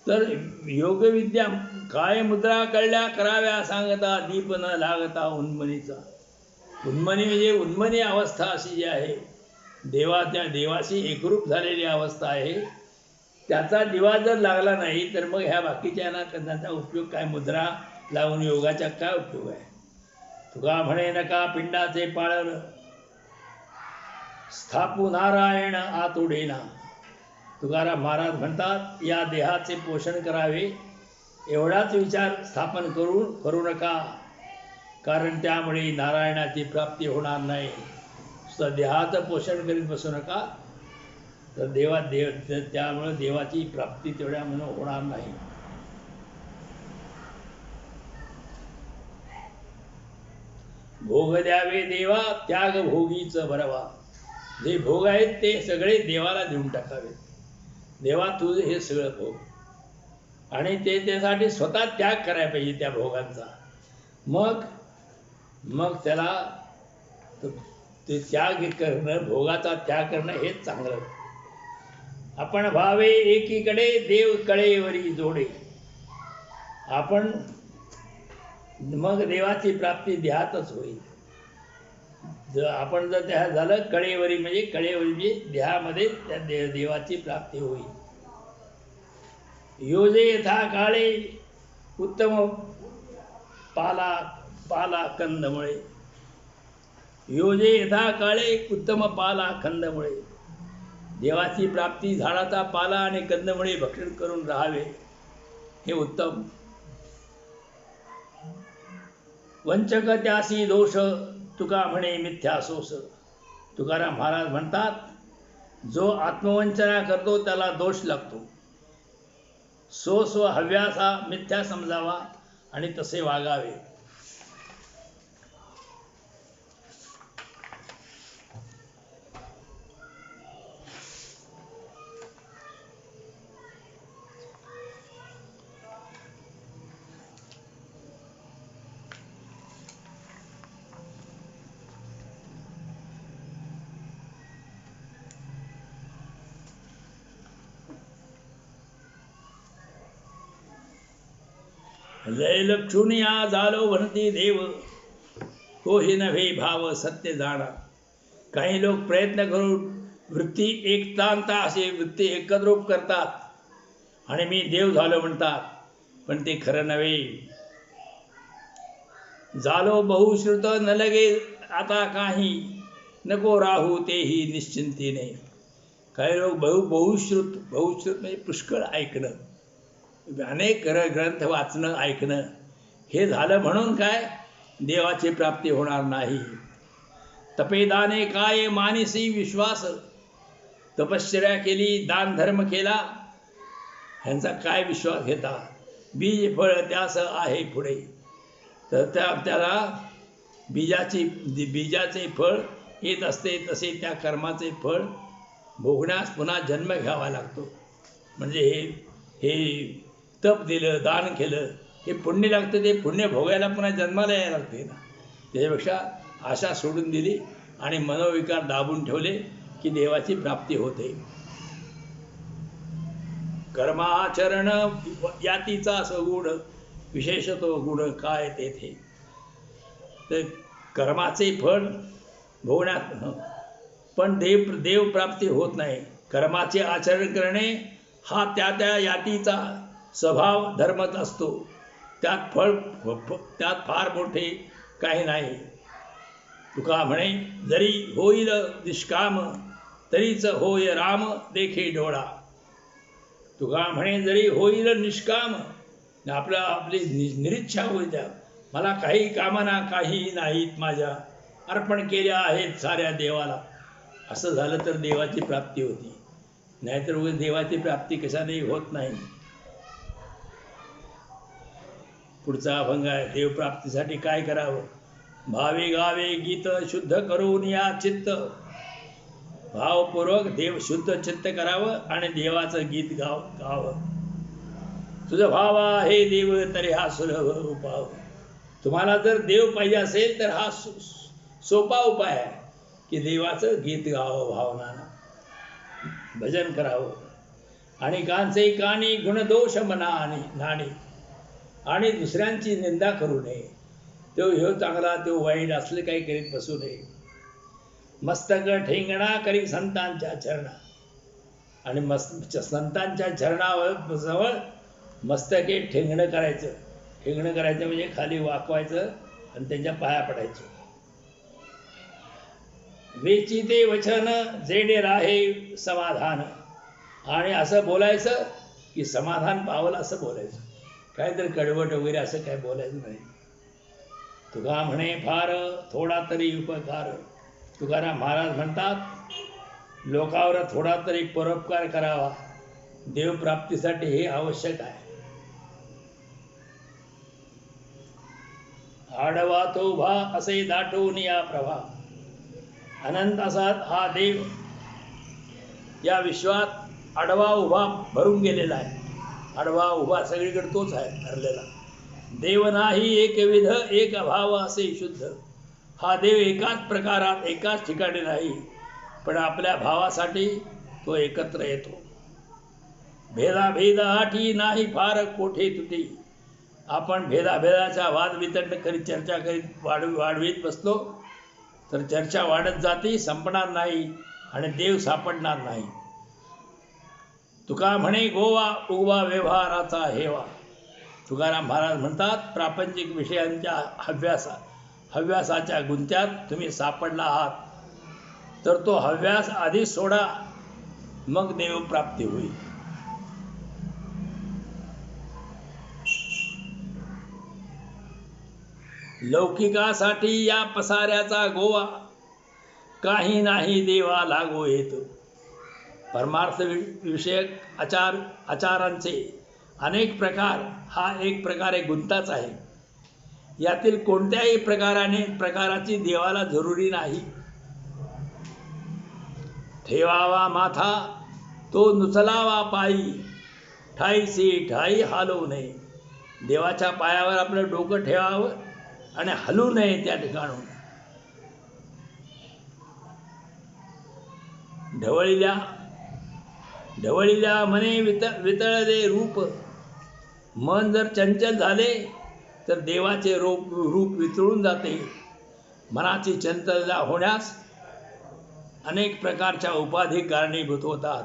तर योगविद्या काय मुद्रा कळल्या कराव्या सांगता, दीप न लागता उन्मनीचा. उन्मनी म्हणजे उन्मनी अवस्था अशी जी आहे, त्या देवाशी एकरूप झालेली अवस्था आहे. त्याचा दिवा जर लागला नाही तर मग ह्या बाकीच्या करण्याचा उपयोग काय? मुद्रा लावून योगाचा काय उपयोग आहे? तुका म्हणे नका पिंडाचे पाळण, स्थापू नारायण आतुडेना. तुकाराम महाराज म्हणतात, या देहाचे पोषण करावे एवढाच विचार स्थापन करू नका, कारण त्यामुळे नारायणाची प्राप्ती होणार नाही. देहाचं पोषण करीत बसू नका, तर त्यामुळे देवाची प्राप्ती तेवढ्या म्हणून होणार नाही. भोग द्यावे देवा त्याग भोगीच भरवा. जे भोग आहेत ते सगळे देवाला देऊन टाकावे. देवा तुझं हे सगळं भोग, आणि ते त्यासाठी स्वतः त्याग करायला पाहिजे त्या भोगांचा. मग त्याला ते त्याग करणं, भोगाचा त्याग करणं हेच चांगलं. आपण भावे एकीकडे देव कळेवरी जोडे. आपण मग देवाची प्राप्ती देहातच होईल. आपण जर त्या झालं कळेवरी, म्हणजे कळेवरी म्हणजे देहामध्ये त्या देवाची प्राप्ती होईल. योजे यथा काळे उत्तम पाला कंदमुळे. योजे यथा काळे उत्तम पाला कंदमुळे. देवाची प्राप्ती झाडाचा पाला आणि कंदमुळे भक्षण करून राहावे हे उत्तम. वंचक त्यासी दोष तुका म्हणे मिथ्या सोस. तुकाराम महाराज म्हणतात, जो आत्मवंचना करतो त्याला दोष लागतो. सोस व हव्यास हा मिथ्या समजावा आणि तसे वागावे. लय लक्षुनिया झालो म्हणती देव, तोही नव्हे भाव सत्य जाणा. काही लोक प्रयत्न करून वृत्ती एकतांता असे वृत्ती एकद्रूप करतात आणि मी देव झालो म्हणतात, पण ते खरं नव्हे. झालो बहुश्रुत न लगे आता काही, नको राहू तेही निश्चिंतीने. काही लोक बहुश्रुत म्हणजे पुष्कळ ऐकणं, अनेक ग्रंथ वाचणं ऐकणं, हे झालं म्हणून काय देवाची प्राप्ती होणार नाही. तपेदाने काय मानसी विश्वास. तपश्चर्या केली, दान धर्म केला, ह्यांचा काय विश्वास घेता. बीज फळ त्यास आहे पुढे. तर त्याला बीजाचे फळ येत असते, तसे त्या कर्माचे फळ भोगण्यास पुन्हा जन्म घ्यावा लागतो. म्हणजे हे तप दिलं, दान केलं, हे पुण्य लागतं. ते पुण्य भोगायला पुन्हा जन्माला यायला लागते ना. त्याच्यापेक्षा आशा सोडून दिली आणि मनोविकार दाबून ठेवले की देवाची प्राप्ती होते. कर्माचरण यातीचा सगुण, विशेषतो गुण काय तेथे. तर कर्माचे फळ भोगण्यात पण देव प्राप्ती होत नाही. कर्माचे आचरण करणे हा त्या यातीचा स्वभाव धर्मच असतो. त्यात फार मोठे काही नाही. तुका म्हणे जरी होईल निष्काम, तरीच होय राम देखे डोळा. तुका म्हणे जरी होईल निष्काम, आपली निरीच्छा होईल, द्या मला काही कामना काही नाहीत माझ्या, अर्पण केल्या आहेत साऱ्या देवाला, असं झालं तर देवाची प्राप्ती होती. नाहीतर उगाच देवाची प्राप्ती कशाने होत नाही. पुढचा अभंग आहे. देवप्राप्तीसाठी काय करावं? भावे गावे गीत शुद्ध करून या चित्त. भावपूर्वक देव शुद्ध चित्त करावं आणि देवाचं गीत गावं. तुझं भावा हे देव तरी हा सुलभ उपाय. तुम्हाला जर देव पाहिजे असेल तर हा सोपा उपाय आहे की देवाचं गीत गावं, भावनानं भजन करावं. आणि कांचे कानी गुणदोष मना आणि नाणी, आणि दुसऱ्यांची निंदा करू नये. तो ह्यो चांगला तो वाईट असले काही करीत बसू नये. मस्तक ठेंगणा करी संतांच्या चरणा, आणि संतांच्या चरणावर जवळ मस्तके ठेंगणं करायचं. ठेंगणं करायचं म्हणजे खाली वाकवायचं आणि त्यांच्या पाया पडायचं. वेचिते वचन जेडे राहे समाधान, आणि असं बोलायचं की समाधान पावलं असं बोलायचं. काहीतरी कडवट वगैरे असं काय बोलायचं नाही. तुका म्हणे फार थोडा तरी उपकार. तुकाराम महाराज म्हणतात लोकावर थोडा तरी परोपकार करावा. देवप्राप्तीसाठी हे आवश्यक आहे. आडवा तो उभा असे दाटून या प्रभा. अनंत असा हा देव या विश्वात आडवा उभा भरून गेलेला आहे. आडवा उभा सगळीकडे तोच आहे ठरलेला. देव नाही एकविध एक भाव असे शुद्ध. हा देव एकाच प्रकारात एकाच ठिकाणी नाही, पण आपल्या भावासाठी तो एकत्र येतो. भेदाभेदाठी नाही फार कोठे तुटी. आपण भेदाभेदाचा वादवितंड करीत चर्चा करीत वाढवीत बसलो तर चर्चा वाढत जाती, संपणार नाही आणि देव सापडणार नाही. तुका म्हणे गोवा उगवा व्यवहाराचा हेवा. तुकाराम महाराज म्हणतात प्रापंचिक विषयांच्या हव्यासाच्या गुंत्यात तुम्ही सापडला आहात तर तो हव्यास आधी सोडा, मग देवप्राप्ती होईल. लौकिकासाठी या पसाऱ्याचा गोवा, काही नाही देवा लागो येतो. परमार्थ विषयक आचारांचे अनेक प्रकार हा एक प्रकारे गुंताच आहे. यातील कोणत्याही प्रकाराची देवाला जरुरी नाही. ठेवावा माथा तो नुचलावा पायी, ठाईसी ठाई हालवू नये. देवाच्या पायावर आपलं डोकं ठेवावं आणि हलू नये त्या ठिकाणून. ढवळील्या मने वितळले रूप. मन जर चंचल झाले तर देवाचे रूप वितळून जाते. मनाची चंचलता होण्यास अनेक प्रकारच्या उपाधी कारणीभूत होतात.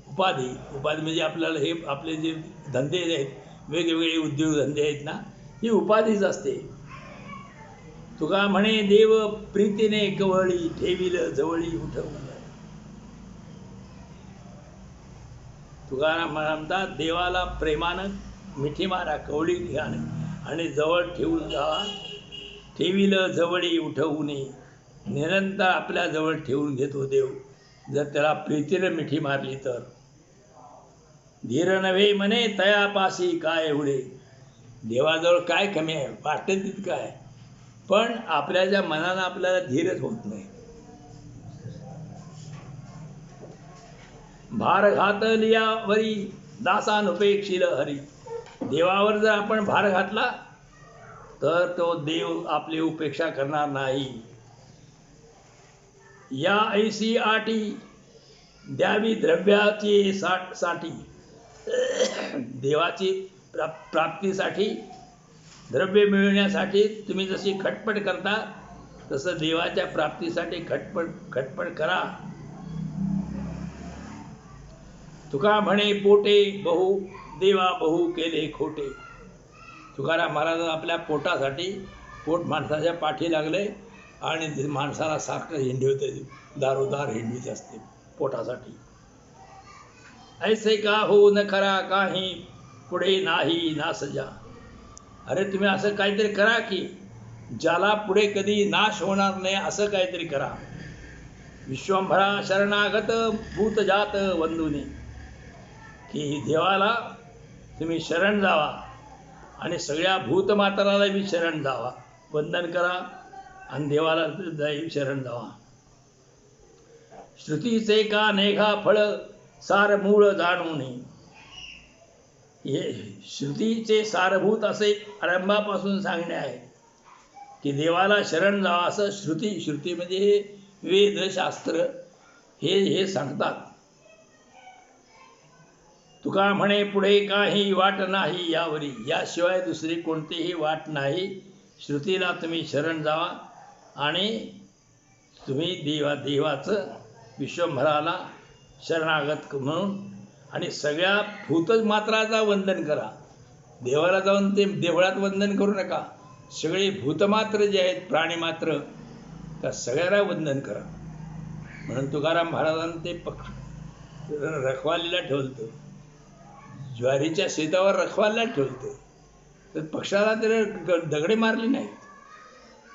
उपाधी म्हणजे आपल्याला हे आपले जे धंदे आहेत, वेगवेगळे उद्योगधंदे आहेत ना, ही उपाधीच असते. तुका म्हणे देव प्रीतीने कवळी, ठेविल जवळी उठवून. तुकाराम म्हणतात देवाला प्रेमानं मिठी मारा, कवळी घ्या आणि जवळ ठेवून जावा. ठेविल जवळी उठवून. निरंतर आपल्या जवळ ठेवून घेतो देव, जर त्याला प्रीतीने मिठी मारली तर. धीर नव्हे म्हणे तयापाशी काय एवढे. देवाजवळ काय कमी आहे, वाटते तितकं आहे, पण आपल्या मनानं आपल्याला धीरच होत नाही. भार घातलिया वरी दासानुपेक्षिल हरी. देवावर जर आपण भार घातला तर तो देव आपली उपेक्षा करणार नाही. या ऐसी आटी द्यावी द्रव्याची साठी. देवाची प्राप्तीसाठी, द्रव्य मिळवण्यासाठी तुम्ही जशी खटपट करता तसं देवाच्या प्राप्तीसाठी खटपट करा. तुका म्हणे पोटे बहु देवा बहु केले खोटे. तुकाराम महाराज आपल्या पोटासाठी, पोट माणसाच्या पाठी लागले आणि माणसाला सारखं हिंडवते, दारोदार हिंडवीत असते पोटासाठी. ऐसे का हो न खरा काही पुढे नाही ना सजा. अरे तुम्ही असं काहीतरी करा की ज्याला पुढे कधी नाश होणार नाही असं काहीतरी करा. विश्वंभरा शरणागत भूतजात वंदुनी. की देवाला तुम्ही शरण जावा आणि सगळ्या भूतमात्राला बी शरण जावा, वंदन करा आणि देवाला शरण जावा. श्रुतीचे का नेघा फळ सार मूळ जाणून. हे श्रुतीचे सारभूत असे आरंभापासून सांगणे आहे की देवाला शरण जावा असं श्रुती म्हणजे हे वेद शास्त्र हे सांगतात. तुका म्हणे पुढे काही वाट नाही यावरी, याशिवाय दुसरी कोणतीही वाट नाही. श्रुतीला तुम्ही शरण जावा आणि तुम्ही देवाचं विश्वंभराला शरणागत म्हणून आणि सगळ्या भूतमात्राचा वंदन करा. देवाला जाऊन ते देवळात वंदन करू नका. सगळे भूतमात्र जे आहेत प्राणीमात्र त्या सगळ्याला वंदन करा. म्हणून तुकाराम महाराजांनी ते रखवालीला ठेवलं. ज्वारीच्या शेतावर रखवालीला ठेवलं. तर पक्षाला त्याला दगडे मारले नाहीत.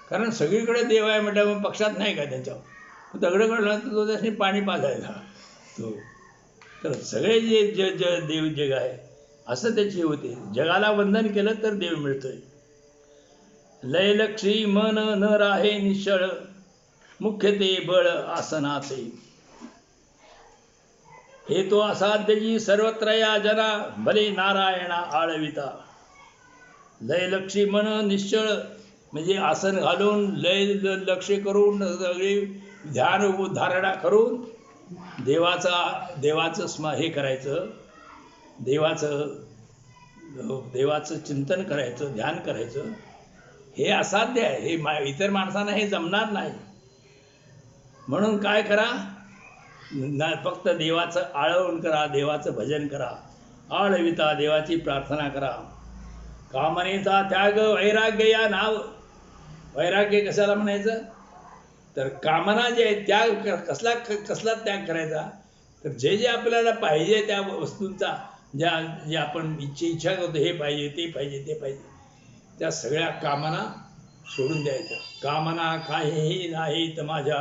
कारण सगळीकडे देव आहे म्हटल्यावर पक्षात नाही का त्यांच्यावर दगडं काढला तर तो त्याने पाणी पाजायला तो. तर सगळे जे देव जग आहे असं त्याची होते. जगाला वंदन केलं तर देव मिळतोय. लयलक्षी मन न राहे निश्चळ, मुख्य ते बळ आसनाचे. हे तो असाध्यजी सर्वत्र या जना, भले नारायणा आळविता. लयलक्षी मन निश्चळ म्हणजे आसन घालून लय लक्ष करून सगळी ध्यान धारणा करून देवाचं हे करायचं. देवाचं चिंतन करायचं, ध्यान करायचं. हे असाध्य आहे. हे इतर माणसांना हे जमणार नाही. म्हणून काय करा, फक्त देवाचं आळवण करा, देवाचं भजन करा. आळविता देवाची प्रार्थना करा. कामनेचा त्याग वैराग्य या नाव. वैराग्य कशाला म्हणायचं तर कामना जे आहे त्याग कसला त्याग करायचा तर जे आपल्याला पाहिजे त्या वस्तूंचा जे आपण इच्छा करतो हे पाहिजे ते पाहिजे ते पाहिजे त्या सगळ्या कामना सोडून द्यायच्या. कामना काहीही नाहीत माझ्या,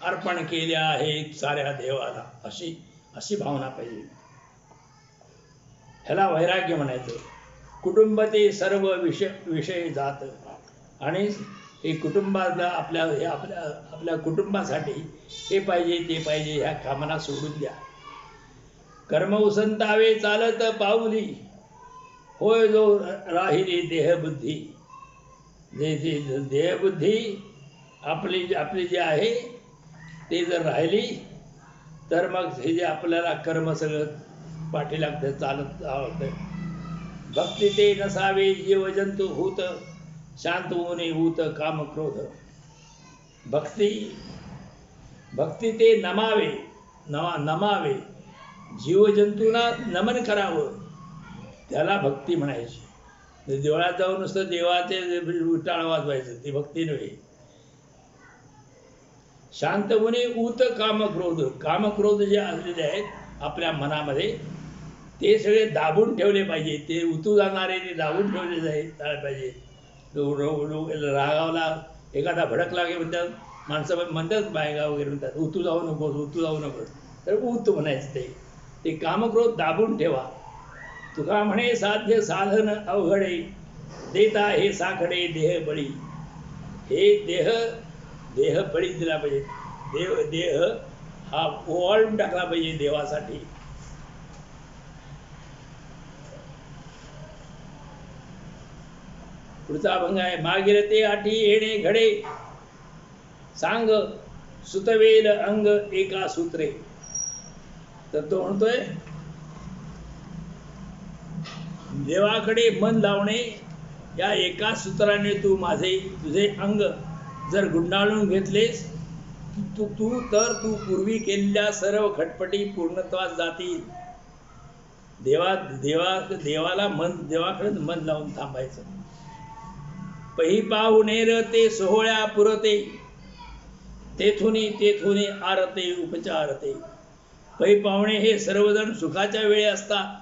अर्पण केल्या आहेत साऱ्या देवाला, अशी भावना पाहिजे. ह्याला वैराग्य म्हणायचं. कुटुंब ते सर्व विषय जात. आणि हे कुटुंबाला आपल्या कुटुंबासाठी हे पाहिजे ते पाहिजे ह्या कामना सोडून द्या. कर्म उसंतावे चालत पाऊली, होय जो राहिली देहबुद्धी. देहबुद्धी आपली जी आहे ते जर राहिली तर मग हे जे आपल्याला कर्म सगळं पाठी लागतं, चालत आवडतं. भक्ती ते नसावे जीवजंतू भूत, शांत होणे भूत काम क्रोध. भक्ती ते नमावे जीवजंतूंना नमन करावं, त्याला भक्ती म्हणायची. देवळात जाऊन नुसतं देवाचे टाळ वाजवायचं ते भक्ती नव्हे. शांत होणे ऊत कामक्रोध. कामक्रोध जे असलेले आहेत आपल्या मनामध्ये ते सगळे दाबून ठेवले पाहिजे. ते उतू जाणारे ते दाबून ठेवले जायला पाहिजे. रागावला एखादा भडकला की म्हणतात, माणसं म्हणतात बायगा वगैरे म्हणतात उतू जाऊ नकोस. तर ऊत म्हणायचं ते कामक्रोध दाबून ठेवा. तुका म्हणे साध्य साधन अवघडे, देता हे साखडे देह बळी. हे देह बळी दिला पाहिजे. देह हा ओवाळून टाकला पाहिजे देवासाठी. पुढचा अभंग आहे. मागिरते आठी येणे घडे, सांग सुतवेल अंग एका सूत्रे. तर तो म्हणतोय देवाकडे मन लावणे या एका सूत्राने तू तुझे अंग जर गुंडाळून घेतलेस तू पूर्वी केलेल्या सर्व खटपटी पूर्णत्वास जातील. देवाकडे मन लावून थांबायचं. पही पाहुणेर ते सोहळ्या पुरते, तेथुनी आरते उपचारते. पै पाहुणे हे सर्वजण सुखाच्या वेळी असतात,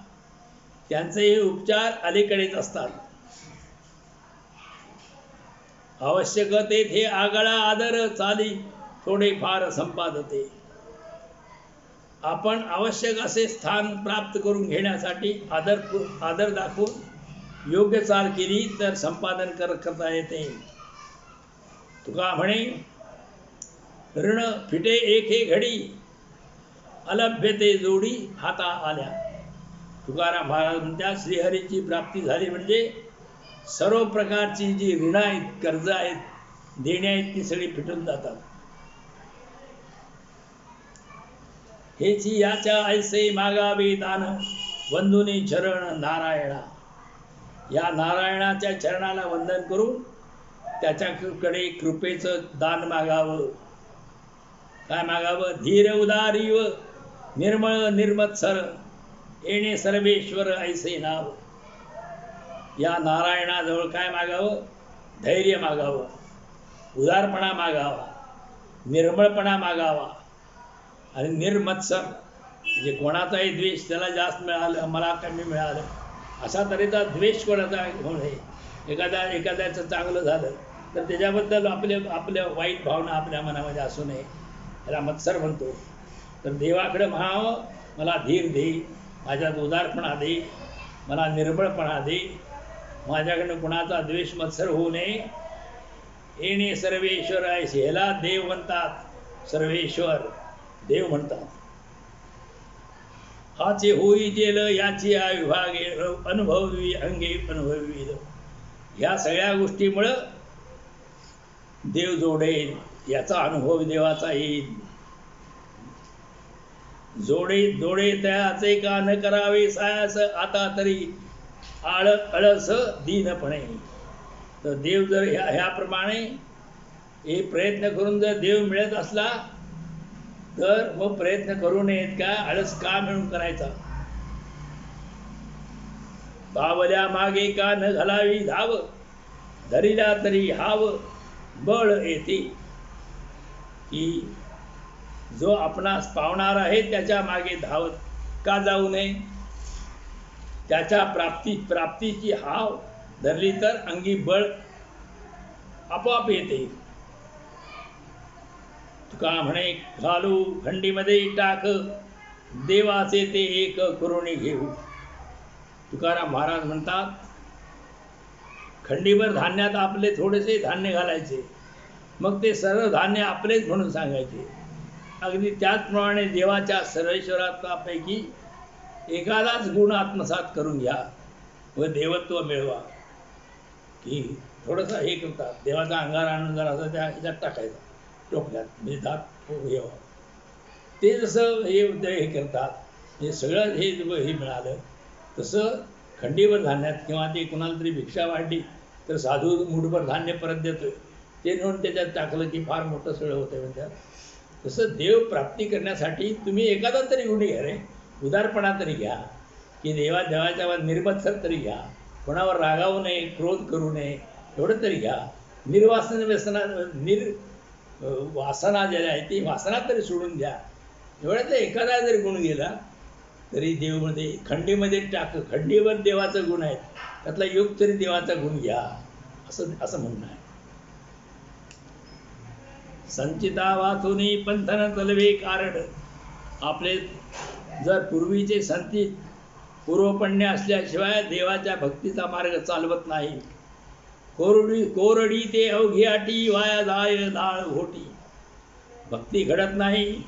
त्यांचे हे उपचार अलीकडेच असतात. आवश्यकतेत हे आगळा आदर चाली, थोडे फार संपादते. आपण आवश्यक असे स्थान प्राप्त करून घेण्यासाठी आदर दाखवून योग्य चाल केली तर संपादन करता येते. तुका म्हणे ऋण फिटे एके घडी, अलभ्यते जोडी हाता आल्या. तुकाराम महाराज म्हणतात श्रीहरीची प्राप्ती झाली म्हणजे सर्व प्रकारची जी ऋण आहेत, कर्ज आहेत, देणे आहेत, ती सगळी फिटून जातात. हेची याच्या ऐसे मागावे दान, वंदुनी चरण नारायणा. या नारायणाच्या चरणाला वंदन करून त्याच्याकडे कृपेचं दान मागावं. काय मागावं? धीर उदारी व निर्मळ निर्मत्सर, येणे सर्वेश्वर ऐसे नाव. या नारायणाजवळ काय मागावं? धैर्य मागावं, उदारपणा मागावा, निर्मळपणा मागावा आणि निर्मत्सर, म्हणजे कोणाचाही द्वेष त्याला जास्त मिळालं, मला कमी मिळालं, अशा तऱ्हेचा द्वेष कोणाचा होऊ नये. एखाद्याचं चांगलं झालं तर त्याच्याबद्दल आपल्या वाईट भावना आपल्या मनामध्ये असू नये, त्याला मत्सर म्हणतो. तर देवाकडे म्हणावं, मला धीर दे, माझ्यात उदारपणा दे, मला निर्मळपणा दे, माझ्याकडनं कुणाचा द्वेष मत्सर होऊ नये. येणे सर्वेश्वर ऐसे, ह्याला देव म्हणतात, सर्वेश्वर देव म्हणतात. हाचे होई जेल याची विभागे, अनुभवी अंगे अनुभवी. ह्या सगळ्या गोष्टीमुळं देव जोडेल, याचा अनुभव देवाचा येईल. जोडे तयाचे का न करावे सायास, आता तरी अळस दीनपणे. तर देव जर ह्याप्रमाणे हे प्रयत्न करून जर देव मिळत असला तर मग प्रयत्न करू नयेत का? आळस का मिळून करायचा? बावल्या मागे का न घालावी धाव, धरिला तरी हाव बळ येते. की जो आपणास पावणार आहे त्याच्या मागे धावत का जाऊ नये? त्याच्या प्राप्तीची हाव धरली तर अंगी बळ आपोआप येते. तुका म्हणे घालू खंडीमध्ये टाक, देवाचे ते एक करुणी घेऊ. तुकाराम महाराज म्हणतात खंडीभर धान्यात आपले थोडेसे धान्य घालायचे, मग ते सर्व धान्य आपलेच म्हणून सांगायचे. अगदी त्याचप्रमाणे देवाच्या सर्वेश्वरात्मापैकी एखादाच गुण आत्मसात करून घ्या व देवत्व मिळवा. की थोडंसं हे करतात, देवाचा अंगार आणून जर असं त्या ह्याच्यात टाकायचा, टोपल्यात, म्हणजे दात हे ते जसं हे करतात, हे सगळं हे मिळालं. तसं खंडीवर धान्यात किंवा ते कुणाला तरी भिक्षा वाढली तर साधू मुठभर धान्य परत देतोय, ते नेऊन त्याच्यात टाकलं की फार मोठं सगळं होतं म्हणतात. तसं देव प्राप्ती करण्यासाठी तुम्ही एखादा तरी गुण घ्या रे, उदारपणा तरी घ्या, की देवाच्या निर्मत्सर तरी घ्या, कोणावर रागावू नये, क्रोध करू नये, एवढं तरी घ्या. वासना ज्याला आहे ती वासना तरी सोडून द्या. एवढ्यातला एखादा जरी गुण गेला तरी देवमध्ये खंडीमध्ये खंडीवर देवाचा गुण आहे, त्यातला योग तरी देवाचा गुण घ्या, असं म्हणणं आहे. संचिता वाचुनी पंथन तलवे कारण. आपले जर पूर्वीचे संचित पूर्वपण्य असल्याशिवाय देवाच्या भक्तीचा मार्ग चालवत नाही. कोरडी ते अवघी आटी, वाया जाय दाळ घोटी. भक्ती घडत नाही.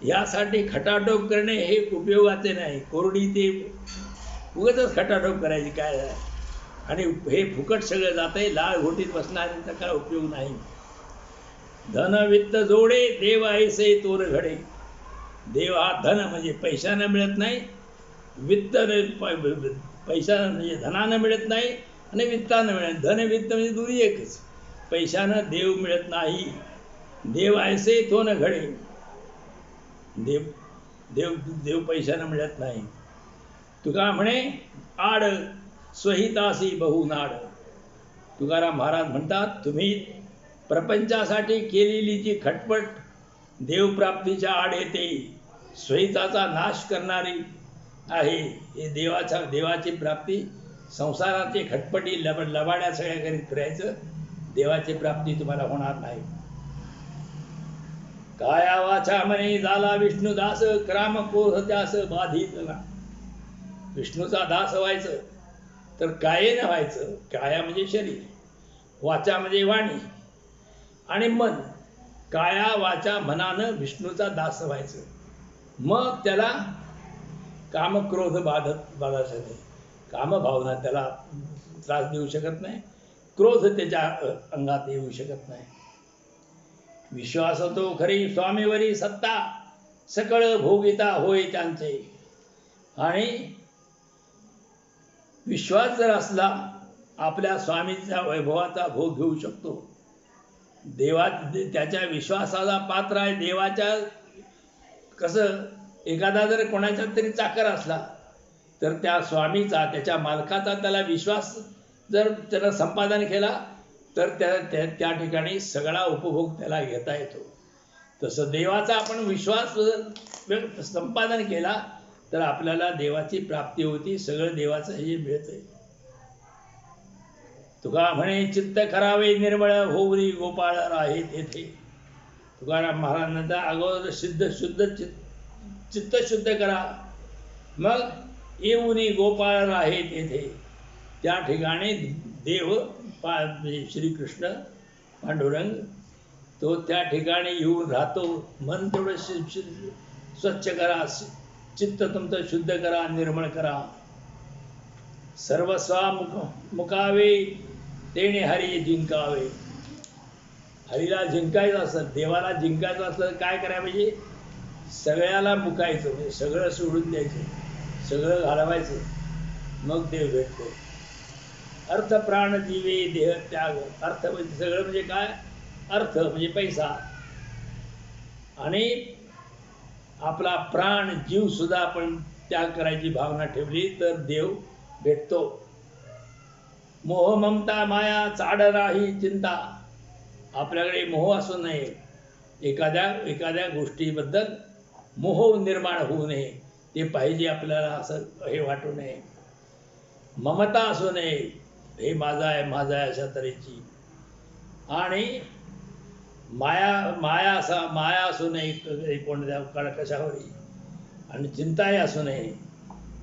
यासाठी खटाटोप करणे हे उपयोगाचे नाही. कोरडी ते उगाचच खटाटोप करायची काय आहे, आणि हे फुकट सगळं जाते. लाळ घोटीत बसणाऱ्यांचा काय उपयोग नाही. धन वित्त जोडे देव ऐसे तोर घडे. देव हा धन म्हणजे पैशानं मिळत नाही, वित्त पैशानं म्हणजे धनानं मिळत नाही आणि वित्तानं मिळत. धन वित्त म्हणजे दोन्ही एकच. पैशानं देव मिळत नाही. देव ऐसे तो न घडे. देव पैशानं मिळत नाही. तुका म्हणे आड स्वहितासी बहु नाड. तुकाराम महाराज म्हणतात तुम्ही प्रपंचासाठी केलेली जी खटपट देवप्राप्तीच्या आड येते, स्वहिताचा नाश करणारी आहे. हे देवाची प्राप्ती, संसाराची खटपटी लबाड्या सगळ्या करीत फिरायचं, देवाची प्राप्ती तुम्हाला होणार नाही. काया वाचा म्हणे झाला विष्णुदास, क्राम क्रोध त्यास बाधित ना. विष्णूचा दास व्हायचं तर कायेनं व्हायचं. काया म्हणजे शरीर, वाचा म्हणजे वाणी आणि मन. काया वाचा मनानं विष्णूचा दास व्हायचं. मग त्याला काम क्रोध बाधायचं नाही. कामभावना त्याला त्रास देऊ शकत नाही, क्रोध त्याच्या अंगात येऊ शकत नाही. विश्वास तो खरी स्वामीवरी सत्ता, सकळ भोगिता होय त्यांचे. आणि विश्वास जर असला आपल्या स्वामीच्या वैभवाचा भोग घेऊ शकतो. देवा त्याच्या विश्वासाला पात्र आहे. देवाच्या कसं एखादा जर कोणाच्या तरी चाकर असला तर त्या स्वामीचा, त्याच्या मालकाचा त्याला विश्वास जर त्यानं संपादन केला तर त्या ठिकाणी सगळा उपभोग त्याला घेता येतो. तसं देवाचा आपण विश्वास संपादन केला तर आपल्याला देवाची प्राप्ती होती, सगळं देवाचं हे मिळतंय. तुका म्हणे चित्त करावे निर्मळ, होवरी गोपाळ राहे तेथे. तुकाराम महाराजांचा अगोदर शुद्ध चित्त शुद्ध करा, मग येऊनी गोपाळ राहे तेथे. त्या ठिकाणी देव श्रीकृष्ण पांडुरंग तो त्या ठिकाणी येऊन राहतो. मन तेवढं स्वच्छ करा, चित्त तुमचं शुद्ध करा, निर्मळ करा. सर्वस्वा मुकावे तेने हरी जिंकावे. हरीला जिंकायचं असतं, देवाला जिंकायचं असलं काय करायला पाहिजे? सगळ्याला मुकायचं, म्हणजे सगळं सोडून द्यायचं, सगळं घालवायचं, मग देव भेटतो. अर्थ प्राण जीवे देह त्याग. अर्थ म्हणजे सगळं म्हणजे काय? अर्थ म्हणजे पैसा, आणि आपला प्राण जीव सुद्धा आपण त्याग करायची भावना ठेवली तर देव भेटतो. मोह ममता माया चाड राही चिंता. आपल्याकडे मोह असू नये, एखाद्या गोष्टीबद्दल मोह निर्माण होऊ नये, ते पाहिजे आपल्याला, असं हे वाटू नये. ममता असू नये, हे माझा आहे माझा आहे अशा तऱ्हेची. आणि माया असू नये कोणत्या कशावरही, आणि चिंताही असू नये.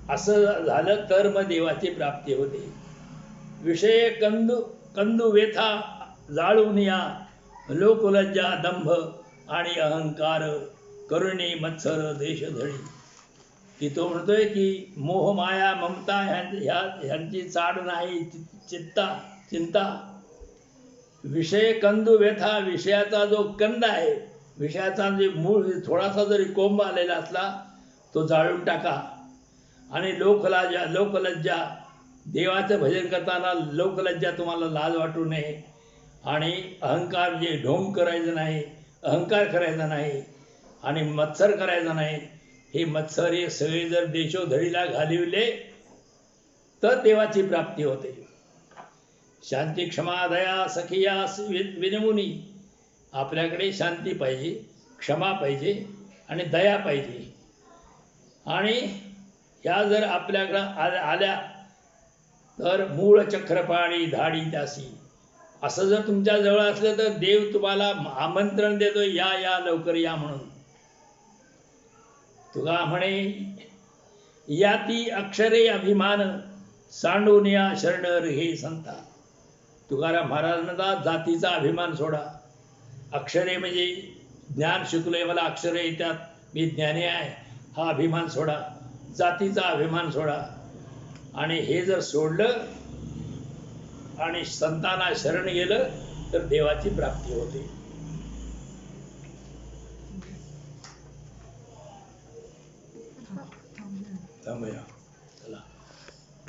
असं झालं तर मग देवाची प्राप्ती होते. विषय कंदू वेथा जाळून या, लोकलज्जा दंभ आणि अहंकार करुणे मत्सर देशधडी. की तो म्हणतोय की मोह माया ममता ह्यांची चाड नाही, चिंता. विषय कंदू व्यथा, विषयाचा जो कंद आहे, विषयाचा जे मूळ थोडासा जरी कोंब आलेला असला तो जाळून टाका. आणि लोकलज्जा, देवाचं भजन करताना लोकलज्जा, तुम्हाला लाज वाटू नये. आणि अहंकार, जे ढोंग करायचं नाही, अहंकार करायचा नाही, आणि मत्सर करायचा नाही. हे मत्सर हे सगळे जर देशोधडीला घालविले तर देवाची प्राप्ती होते. शांती क्षमा दया सखिया विनमुनी. आपल्याकडे शांती पाहिजे, क्षमा पाहिजे आणि दया पाहिजे. आणि ह्या जर आपल्याकडं आल्या तर मूळ चक्रपाणी धाडी त्यासी. असं जर तुमच्या जवळ असलं तर देव तुम्हाला आमंत्रण देतो, या लवकर या म्हणून. तुका म्हणे याती अक्षरे अभिमान, सांडून या शरण हे संता. तुकाराम महाराजांचा जातीचा अभिमान सोडा. अक्षरे म्हणजे ज्ञान शिकलोय, मला अक्षरे येतात, मी ज्ञानी आहे, हा अभिमान सोडा. जातीचा अभिमान सोडा. आणि हे जर सोडलं आणि संतांना शरण गेलं तर देवाची प्राप्ती होते. थांबूया.